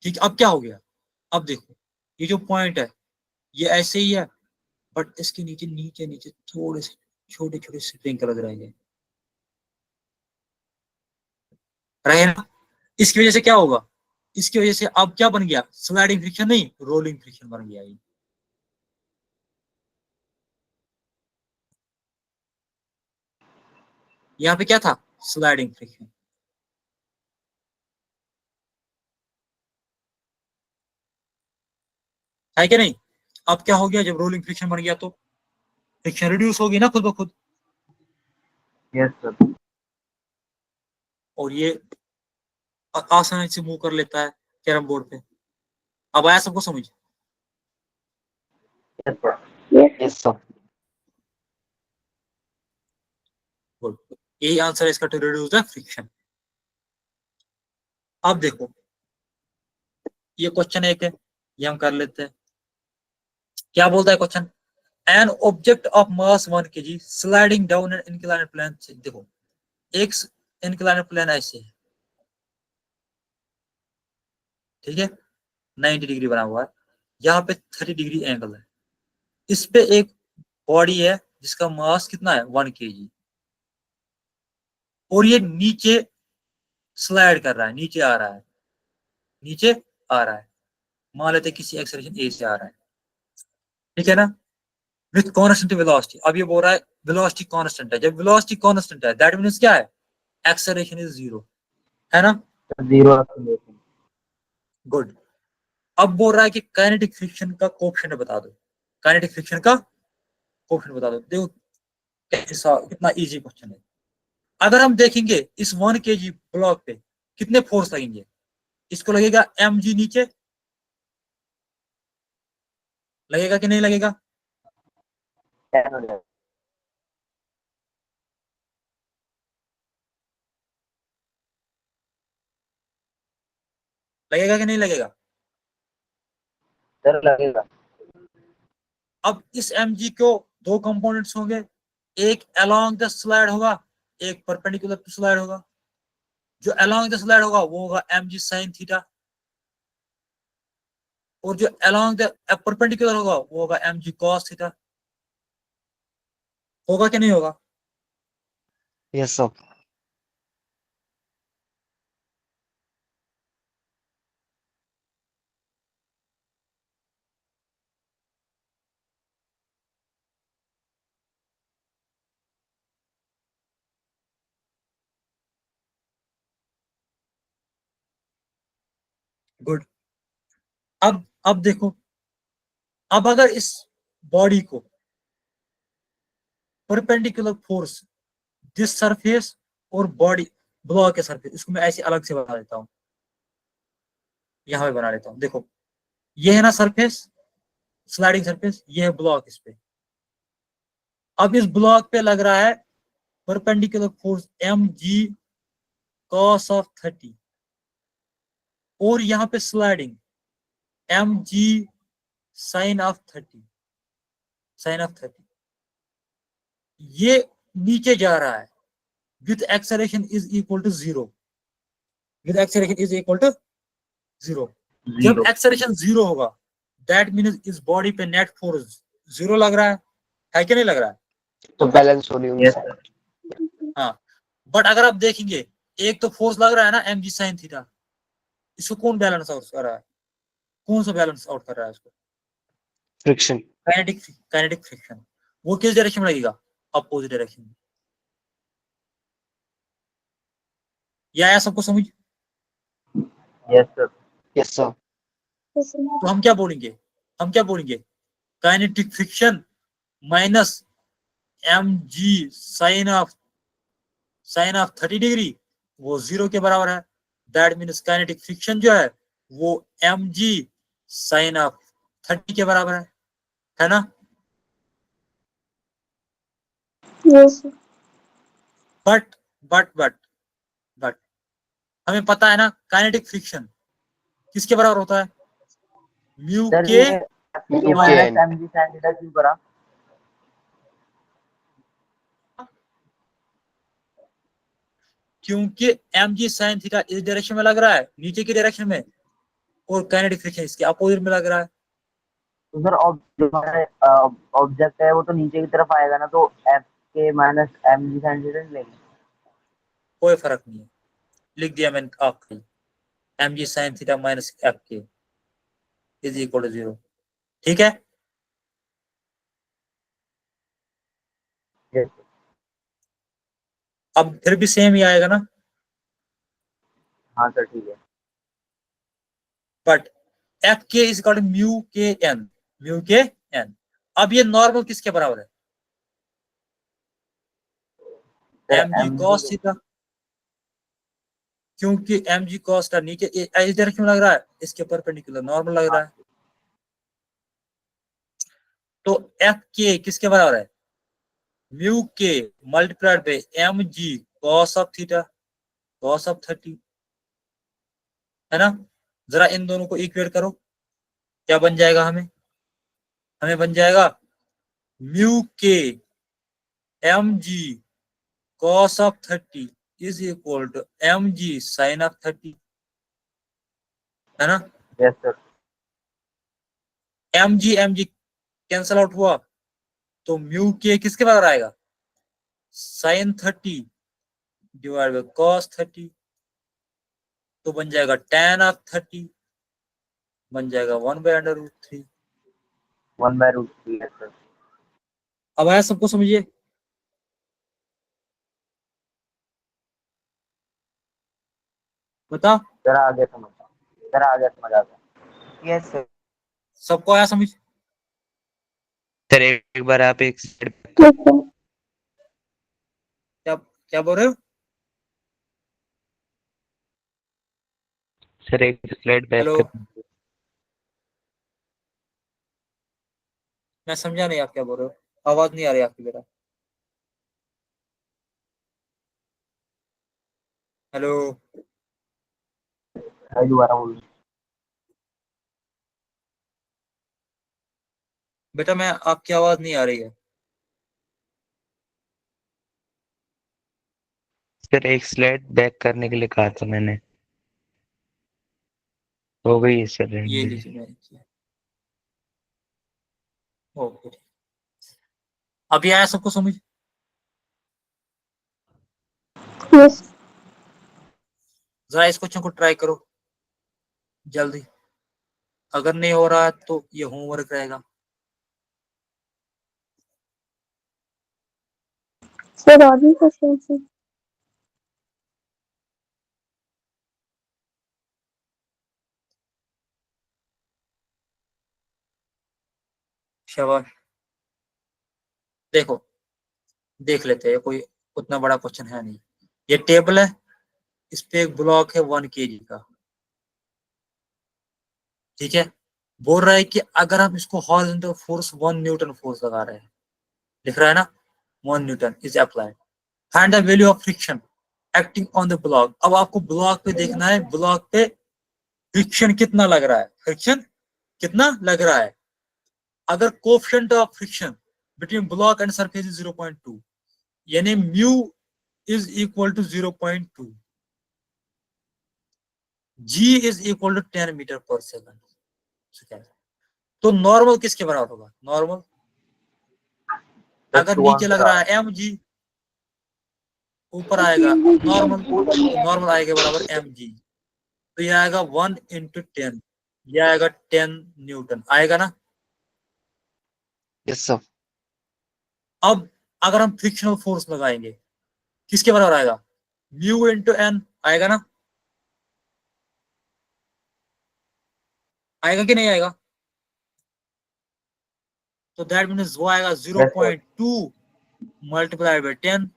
[SPEAKER 1] ठीक, अब क्या हो गया? अब देखो, ये जो पॉइंट है ये ऐसे ही है, बट इसके नीचे नीचे नीचे थोड़े से छोटे छोटे स्प्रिंकलर रहे ना। इसकी वजह से क्या होगा, इसकी वजह से अब क्या बन गया, स्लाइडिंग फ्रिक्शन नहीं रोलिंग फ्रिक्शन बन गया ये। यहाँ पे क्या था, स्लाइडिंग फ्रिक्शन। है कि नहीं। अब क्या हो गया, जब रोलिंग फ्रिक्शन बन गया तो फ्रिक्शन रिड्यूस होगी ना खुद ब खुद,
[SPEAKER 3] यस सर।
[SPEAKER 1] और ये आसानी से मूव कर लेता है कैरम बोर्ड पे। अब आया सबको समझ।
[SPEAKER 3] Yes sir.
[SPEAKER 2] Yes.
[SPEAKER 5] Yes sir.
[SPEAKER 1] Good, यही आंसर है इसका, टू रिड्यूस द फ्रिक्शन। अब देखो ये क्वेश्चन एक है, ये हम कर लेते हैं। क्या बोलता है question, an object of mass 1 kg sliding down an inclined plane से। देखो एक इंक्लाइंड प्लेन ऐसे है, ठीक है, 90 डिग्री बना हुआ है, यहाँ पे 30 डिग्री एंगल है, इस पे एक बॉडी है जिसका मास कितना है 1 kg, और ये नीचे स्लाइड कर रहा है, नीचे आ रहा है, नीचे आ रहा है, मान लेते हैं किसी एक्सेलरेशन ए से आ रहा है, ठीक है ना, विथ कांस्टेंट वेलोसिटी। अब ये बोल रहा है वेलोसिटी कांस्टेंट है, जब वेलोसिटी कांस्टेंट है दैट मींस क्या है, एक्सेलरेशन इज 0, है ना।
[SPEAKER 3] Zero acceleration.
[SPEAKER 1] गुड। अब बोल रहा है कि काइनेटिक फ्रिक्शन का कोएफिशिएंट बता दो, काइनेटिक फ्रिक्शन का कोएफिशिएंट बता दो। देखो कितना इजी क्वेश्चन है। अगर हम देखेंगे इस 1 kg ब्लॉक पे कितने फोर्स लगेंगे, इसको लगेगा mg नीचे, लगेगा कि नहीं लगेगा,
[SPEAKER 3] 10 हो जाएगा
[SPEAKER 1] लगेगा कि नहीं लगेगा।
[SPEAKER 3] सर, लगेगा।
[SPEAKER 1] अब इस mg को दो कंपोनेंट्स होंगे, एक अलोंग द स्लाइड होगा, एक परपेंडिकुलर टू स्लाइड होगा। जो अलोंग द स्लाइड होगा वो होगा mg sin थीटा, और जो अलोंग द परपेंडिकुलर होगा वो होगा mg cos थीटा। होगा कि नहीं होगा।
[SPEAKER 5] Yes sir.
[SPEAKER 1] गुड। अब देखो, अब अगर इस बॉडी को परपेंडिकुलर फोर्स दिस सरफेस और बॉडी ब्लॉक के सरफेस, इसको मैं ऐसे अलग से बना देता हूं, यहां पे बना लेता हूं। देखो ये है ना सरफेस, स्लाइडिंग सरफेस, ये है ब्लॉक इस पे। अब इस ब्लॉक पे लग रहा है perpendicular force mg cos of 30, और यहां पे sliding mg sin of 30, sin of 30। ये नीचे जा रहा है with acceleration is equal to 0, with acceleration is equal to 0। जब एक्सेलरेशन 0 होगा दैट मींस इस बॉडी पे नेट फोर्स 0 लग रहा है कि नहीं लग रहा है।
[SPEAKER 5] तो बैलेंस हो रही होंगी
[SPEAKER 3] यस
[SPEAKER 5] सर।
[SPEAKER 3] सर।
[SPEAKER 1] हाँ, बट अगर आप देखेंगे एक तो फोर्स लग रहा है ना mg sin थीटा, इसको कौन बैलेंस आउट कर रहा है, कौन सा बैलेंस आउट कर रहा है इसको,
[SPEAKER 5] फ्रिक्शन।
[SPEAKER 1] Kinetic friction. वो किस डायरेक्शन में लगेगा, अपोजिट डायरेक्शन में। ये आया सबको समझ।
[SPEAKER 3] Yes sir.
[SPEAKER 5] Yes sir.
[SPEAKER 2] Yes, sir.
[SPEAKER 1] तो हम क्या बोलेंगे, kinetic friction minus mg sine of 30 degree वो 0 के बराबर है। दैट मीन्स काइनेटिक फ्रिक्शन जो है वो mg साइन ऑफ 30 के बराबर है ना।
[SPEAKER 2] Yes, sir.
[SPEAKER 1] But but but but हमें पता है ना काइनेटिक फ्रिक्शन किसके बराबर होता है, म्यू
[SPEAKER 3] सर,
[SPEAKER 1] के
[SPEAKER 3] ये
[SPEAKER 5] K
[SPEAKER 3] minus
[SPEAKER 5] N।
[SPEAKER 3] mg sin theta क्यों करा।
[SPEAKER 1] क्योंकि mg sin थीटा इस डायरेक्शन में लग रहा है, नीचे की डायरेक्शन में, और काइनेटिक फ्रिक्शन इसके अपोजिट में लग रहा है।
[SPEAKER 3] तो सर जो हमारे ऑब्जेक्ट है वो तो नीचे की तरफ आएगा ना, तो एफ के माइनस एम जी साइन थीटा लेंगे?
[SPEAKER 1] कोई फर्क नहीं है, लिख दिया मैंने आपको, M ji sine theta minus F K is equal to 0। ठीक है,
[SPEAKER 3] Yes,
[SPEAKER 1] अब फिर भी सेम ही आएगा ना,
[SPEAKER 3] हाँ सर ठीक है।
[SPEAKER 1] But F K is equal to mu K N, mu K N. अब ये नॉर्मल किसके बराबर है?
[SPEAKER 3] Sir
[SPEAKER 1] M G
[SPEAKER 3] M
[SPEAKER 1] cos
[SPEAKER 3] G
[SPEAKER 1] theta, क्योंकि एम जी कॉस का नीचे इधर क्यों लग रहा है, इसके परपेंडिकुलर नॉर्मल लग रहा है, तो एफ के किसके बराबर है? Mu K multiplied by M ji cos of theta, cos of 30, है ना। जरा इन दोनों को इक्वेट करो, क्या बन जाएगा हमें? हमें बन जाएगा mu k m ji cos of 30 is equal to m ji sine of 30, है ना।
[SPEAKER 3] Yes sir.
[SPEAKER 1] M g cancel out हुआ, तो म्यू के किसके बराबर आएगा? साइन 30 डिवाइड बाय कॉस 30, तो बन जाएगा tan ऑफ 30, बन जाएगा 1/√3।
[SPEAKER 3] 1/√3। Yes sir.
[SPEAKER 1] अब आया सबको समझिए, बता,
[SPEAKER 3] सर आगे समझ, सर आगे समझ आ गया। Yes sir.
[SPEAKER 1] सबको आया समझ?
[SPEAKER 6] सर एक बार आप एक स्लाइड
[SPEAKER 2] ठीक है।
[SPEAKER 1] क्या क्या बोल रहे हो?
[SPEAKER 6] सर एक स्लाइड बैक
[SPEAKER 1] हेलो,
[SPEAKER 6] कर।
[SPEAKER 1] मैं समझा नहीं आप क्या बोल रहे हो, आवाज नहीं आ रही आपकी बेटा। हेलो,
[SPEAKER 3] दोबारा बोलो।
[SPEAKER 1] बेटा मैं आपकी आवाज नहीं आ रही है।
[SPEAKER 6] सर एक स्लाइड बैक करने के लिए कहा था मैंने, हो गई है सर।
[SPEAKER 1] ये लीजिए मैंने किया, ओके। अभी आया सबको समझ?
[SPEAKER 2] यस।
[SPEAKER 1] जरा इस क्वेश्चन को ट्राई करो जल्दी, अगर नहीं हो रहा तो ये होमवर्क रहेगा।
[SPEAKER 2] सर और भी क्वेश्चन है?
[SPEAKER 1] शाबाश, देखो देख लेते हैं, कोई उतना बड़ा क्वेश्चन है नहीं। ये टेबल है, इस पे एक ब्लॉक है 1 kg का, ठीक है। बोल रहा है कि अगर हम इसको हॉरिजॉन्टल फोर्स 1 न्यूटन फोर्स लगा रहे हैं, लिख रहा है ना, 1 Newton is applied, find the value of friction acting on the block. अब आपको ब्लॉक पे देखना है, ब्लॉक पे फ्रिक्शन कितना लग रहा है, फ्रिक्शन कितना लग रहा है। अगर coefficient of friction between block and surface is 0.2, यानी mu is equal to 0.2, g is equal to 10 metre per second, तो नॉर्मल किसके बराबर होगा? नॉर्मल अगर नीचे लग रहा है एम जी, ऊपर आएगा नॉर्मल, तो नॉर्मल आएगा बराबर एम जी, तो ये आएगा 1 × 10, ये आएगा 10 न्यूटन आएगा ना।
[SPEAKER 5] Yes sir.
[SPEAKER 1] अब अगर हम फ्रिक्शनल फोर्स लगाएंगे, किसके बराबर आएगा? म्यू × एन आएगा ना, आएगा कि नहीं आएगा? तो दैट मीन्स वो आएगा 0.2 मल्टीप्लाई बाय 10,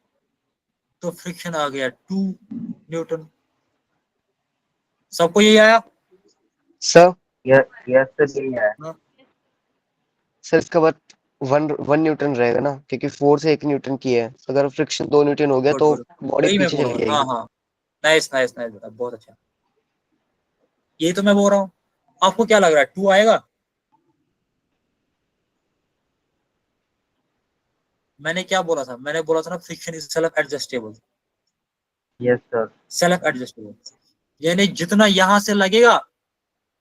[SPEAKER 1] तो फ्रिक्शन आ गया 2 न्यूटन। सबको यही आया?
[SPEAKER 5] सर
[SPEAKER 3] यस यस सर यही है।
[SPEAKER 1] हाँ?
[SPEAKER 5] सर इसका बाद 1 न्यूटन रहेगा ना, क्योंकि फोर्स 1 न्यूटन की है। अगर फ्रिक्शन 2 न्यूटन हो गया
[SPEAKER 1] गुड
[SPEAKER 5] तो
[SPEAKER 1] गुड,
[SPEAKER 5] बॉडी
[SPEAKER 1] वही मैं
[SPEAKER 5] पीछे
[SPEAKER 1] बोल
[SPEAKER 5] चली
[SPEAKER 1] रहा हूँ, हाँ
[SPEAKER 5] जाएगी।
[SPEAKER 1] हाँ, नाइस नाइस नाइस बेटा, बहुत अच्छा, यही तो मैं बोल रहा हूँ। आपको क्या लग रहा है 2 आएगा? मैंने क्या बोला था? मैंने बोला था ना friction is self adjustable,
[SPEAKER 3] yes sir.
[SPEAKER 1] Self adjustable, यानी जितना यहां से लगेगा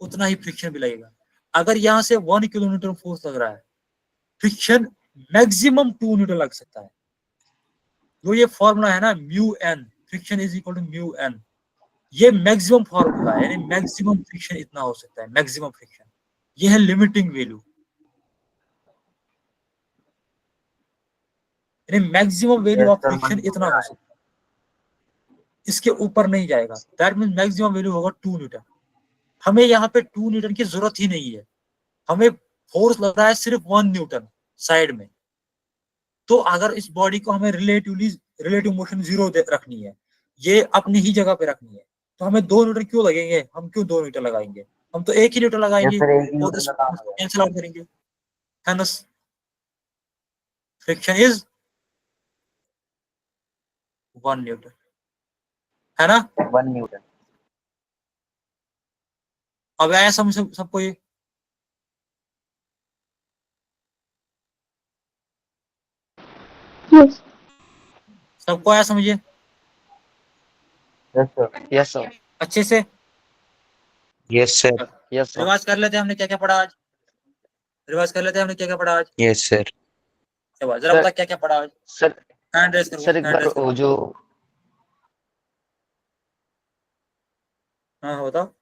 [SPEAKER 1] उतना ही फ्रिक्शन भी लगेगा। अगर यहां से 1 किलोमीटर फोर्स लग रहा है, फ्रिक्शन मैक्सिमम 2 न्यूटन लग सकता है, जो ये फॉर्मूला है ना mu N, friction is equal to mu N, ये मैक्सिमम फॉर्मूला है, यानी मैक्सिमम फ्रिक्शन इतना हो सकता है, मैक्सिमम फ्रिक्शन, ये है लिमिटिंग वैल्यू, यानी maximum value
[SPEAKER 3] Yes,
[SPEAKER 1] of
[SPEAKER 3] sir,
[SPEAKER 1] friction
[SPEAKER 3] मन
[SPEAKER 1] इतना
[SPEAKER 3] हो रहा
[SPEAKER 1] हो
[SPEAKER 3] है।
[SPEAKER 1] सकता है, इसके ऊपर नहीं जाएगा। दैट मीन मैक्सिमम वैल्यू होगा 2 न्यूटन। हमें यहाँ पे 2 न्यूटन की जरूरत ही नहीं है, हमें फोर्स लग रहा है सिर्फ 1 न्यूटन साइड में। तो अगर इस बॉडी को हमें रिलेटिव मोशन 0 रखनी है, ये अपनी ही जगह पे रखनी है, तो हमें 2 न्यूटन क्यों लगेंगे, हम क्यों 2 न्यूटन लगाएंगे, हम तो 1 ही न्यूटन
[SPEAKER 3] Yes,
[SPEAKER 1] लगाएंगे
[SPEAKER 3] sir, एक ही
[SPEAKER 1] और
[SPEAKER 3] न्यूटन
[SPEAKER 1] इस
[SPEAKER 3] का काम हो
[SPEAKER 1] कैंसिल आउट करेंगे। Hence, फ्रिक्शन इज 1 न्यूटन, है ना।
[SPEAKER 3] जाएगा 1 न्यूटन।
[SPEAKER 1] अब आया समझ सबको ये,
[SPEAKER 2] Yes.
[SPEAKER 1] सबको आया समझिए
[SPEAKER 3] Yes, sir.
[SPEAKER 5] यस सर,
[SPEAKER 1] अच्छे से।
[SPEAKER 6] Yes, sir.
[SPEAKER 5] यस सर,
[SPEAKER 1] रिवाज कर लेते हैं हमने क्या क्या पढ़ा आज, रिवाज कर लेते हैं हमने क्या क्या पढ़ा आज।
[SPEAKER 6] Yes, sir.
[SPEAKER 1] चलो जरा
[SPEAKER 5] सर
[SPEAKER 1] बता क्या क्या पढ़ा आज।
[SPEAKER 5] सर
[SPEAKER 1] हैंड रेस करो,
[SPEAKER 5] सर एक
[SPEAKER 1] हैंड
[SPEAKER 5] बार
[SPEAKER 1] रेस करो।
[SPEAKER 5] वो जो
[SPEAKER 1] हाँ बताओ।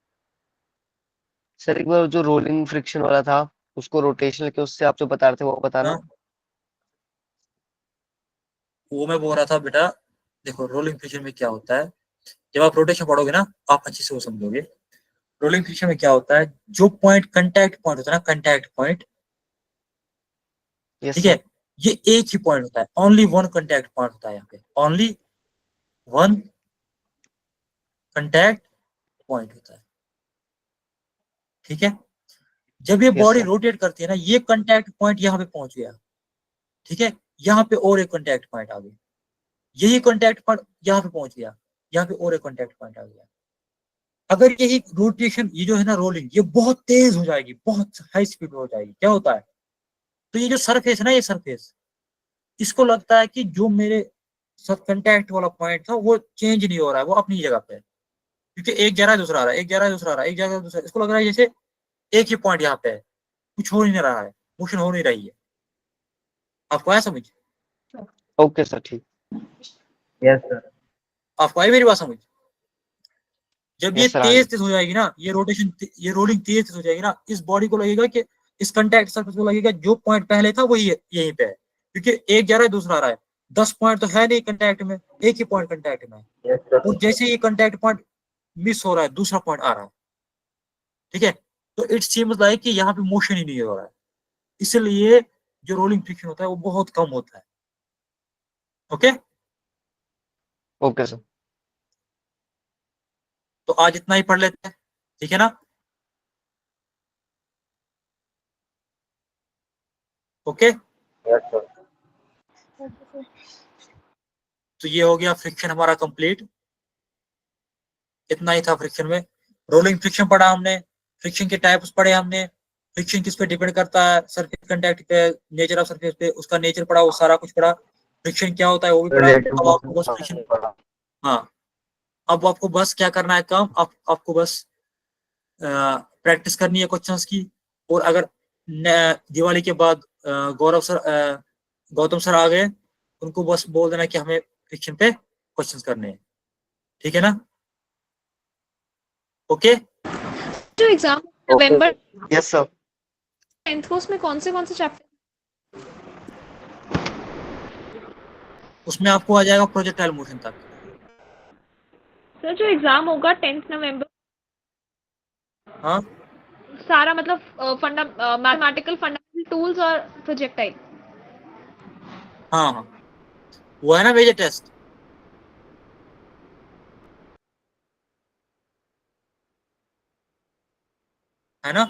[SPEAKER 5] सर एक बार जो रोलिंग फ्रिक्शन वाला था, उसको रोटेशनल के उससे आप जो बता रहे थे वो बताना।
[SPEAKER 1] हाँ वो मैं बोल रहा था बेटा, देखो रोलिंग फ्रिक्शन में क्या होता है, जब आप रोटेशन पढ़ोगे ना आप अच्छे से वो समझोगे। रोलिंग फ्रिक्शन में क्या होता है, जो पॉइंट कंटैक्ट पॉइंट होता है ना, कंटैक्ट पॉइंट,
[SPEAKER 5] यस
[SPEAKER 1] ठीक
[SPEAKER 5] सर,
[SPEAKER 1] है, ये एक ही पॉइंट होता है, ओनली वन कंटैक्ट पॉइंट होता है यहाँ पे, ओनली वन कंटैक्ट पॉइंट होता है, ठीक है। जब ये
[SPEAKER 5] यस
[SPEAKER 1] बॉडी
[SPEAKER 5] सर,
[SPEAKER 1] रोटेट करती है ना, ये कंटैक्ट पॉइंट यहाँ पे पहुंच गया, ठीक है, यहाँ पे और एक कंटैक्ट पॉइंट आ गया, यही कंटैक्ट पॉइंट यहाँ पे पहुंच गया, यहाँ पे और एक कंटैक्ट पॉइंट आ गया। अगर यही रोटेशन, ये जो है ना रोलिंग, ये बहुत तेज हो जाएगी, बहुत हाई स्पीड हो जाएगी, क्या होता है, तो ये जो सरफेस है ना, ये सरफेस, इसको लगता है कि जो मेरे साथ कंटैक्ट वाला पॉइंट था वो चेंज नहीं हो रहा है, वो अपनी जगह पे है, क्योंकि एक जा रहा है दूसरा आ रहा है, एक जा रहा है दूसरा आ रहा है, एक जा रहा है दूसरा, इसको लग रहा है जैसे एक ही पॉइंट यहाँ पे है, कुछ हो नहीं रहा है, मोशन हो नहीं रही है। आपको आया समझ,
[SPEAKER 5] ओके सर, ठीक,
[SPEAKER 3] Yes, sir.
[SPEAKER 1] आपको आई मेरी बात समझ। जब ये
[SPEAKER 5] यस सर, आ
[SPEAKER 1] तेज
[SPEAKER 5] गई।
[SPEAKER 1] तेज हो जाएगी ना, ये रोटेशन, ये रोलिंग तेज तेज हो जाएगी ना, इस बॉडी को लगेगा कि इस कंटैक्ट सरफेस को लगेगा जो पॉइंट पहले था वही यहीं पे है, क्योंकि एक जा रहा है दूसरा आ रहा है, 10 पॉइंट तो है नहीं कंटैक्ट में, एक ही पॉइंट कंटैक्ट में है,
[SPEAKER 3] Yes, sir.
[SPEAKER 1] और जैसे ये कंटैक्ट पॉइंट मिस हो रहा है दूसरा पॉइंट आ रहा है, ठीक है, तो इट सीम्स लाइक कि यहाँ पे मोशन ही नहीं हो रहा है, इसलिए जो रोलिंग फ्रिक्शन होता है वो बहुत कम होता है। ओके,
[SPEAKER 5] ओके सर,
[SPEAKER 1] तो आज इतना ही पढ़ लेते हैं, ठीक है ना। Okay,
[SPEAKER 3] Yes, sir.
[SPEAKER 1] तो ये हो गया फ्रिक्शन हमारा कंप्लीट, इतना ही था फ्रिक्शन में। रोलिंग फ्रिक्शन पढ़ा हमने, फ्रिक्शन के टाइप्स पढ़े हमने, फ्रिक्शन किस पे डिपेंड करता है, सरफेस कंटैक्ट पे, नेचर ऑफ सरफेस पे, उसका नेचर पढ़ा, वो सारा कुछ पढ़ा, फ्रिक्शन क्या होता है वो भी पढ़ा।
[SPEAKER 3] Relative
[SPEAKER 1] अब
[SPEAKER 3] motion
[SPEAKER 1] आपको बस
[SPEAKER 3] का
[SPEAKER 1] फ्रिक्शन,
[SPEAKER 3] पढ़ा।
[SPEAKER 1] हाँ, अब आपको बस क्या करना है काम, आपको बस प्रैक्टिस करनी है क्वेश्चंस की, और अगर दिवाली के बाद गौतम सर आ गए, उनको बस बोल देना कि हमें फ्रिक्शन पे क्वेश्चंस करने हैं, ठीक है ना। ओके,
[SPEAKER 7] जो एग्जाम
[SPEAKER 3] Okay,
[SPEAKER 7] नवंबर
[SPEAKER 3] sir.
[SPEAKER 5] यस सर,
[SPEAKER 7] 10th को, उसमें कौन से चैप्टर,
[SPEAKER 1] उसमें आपको आ जाएगा प्रोजेक्टाइल मोशन तक।
[SPEAKER 7] सर जो एग्जाम होगा 10th नवंबर,
[SPEAKER 1] हाँ
[SPEAKER 7] सारा मतलब मैथमेटिकल फंडामेंटल टूल्स और प्रोजेक्टाइल।
[SPEAKER 1] हाँ हाँ, वो है ना मेजर टेस्ट, है ना।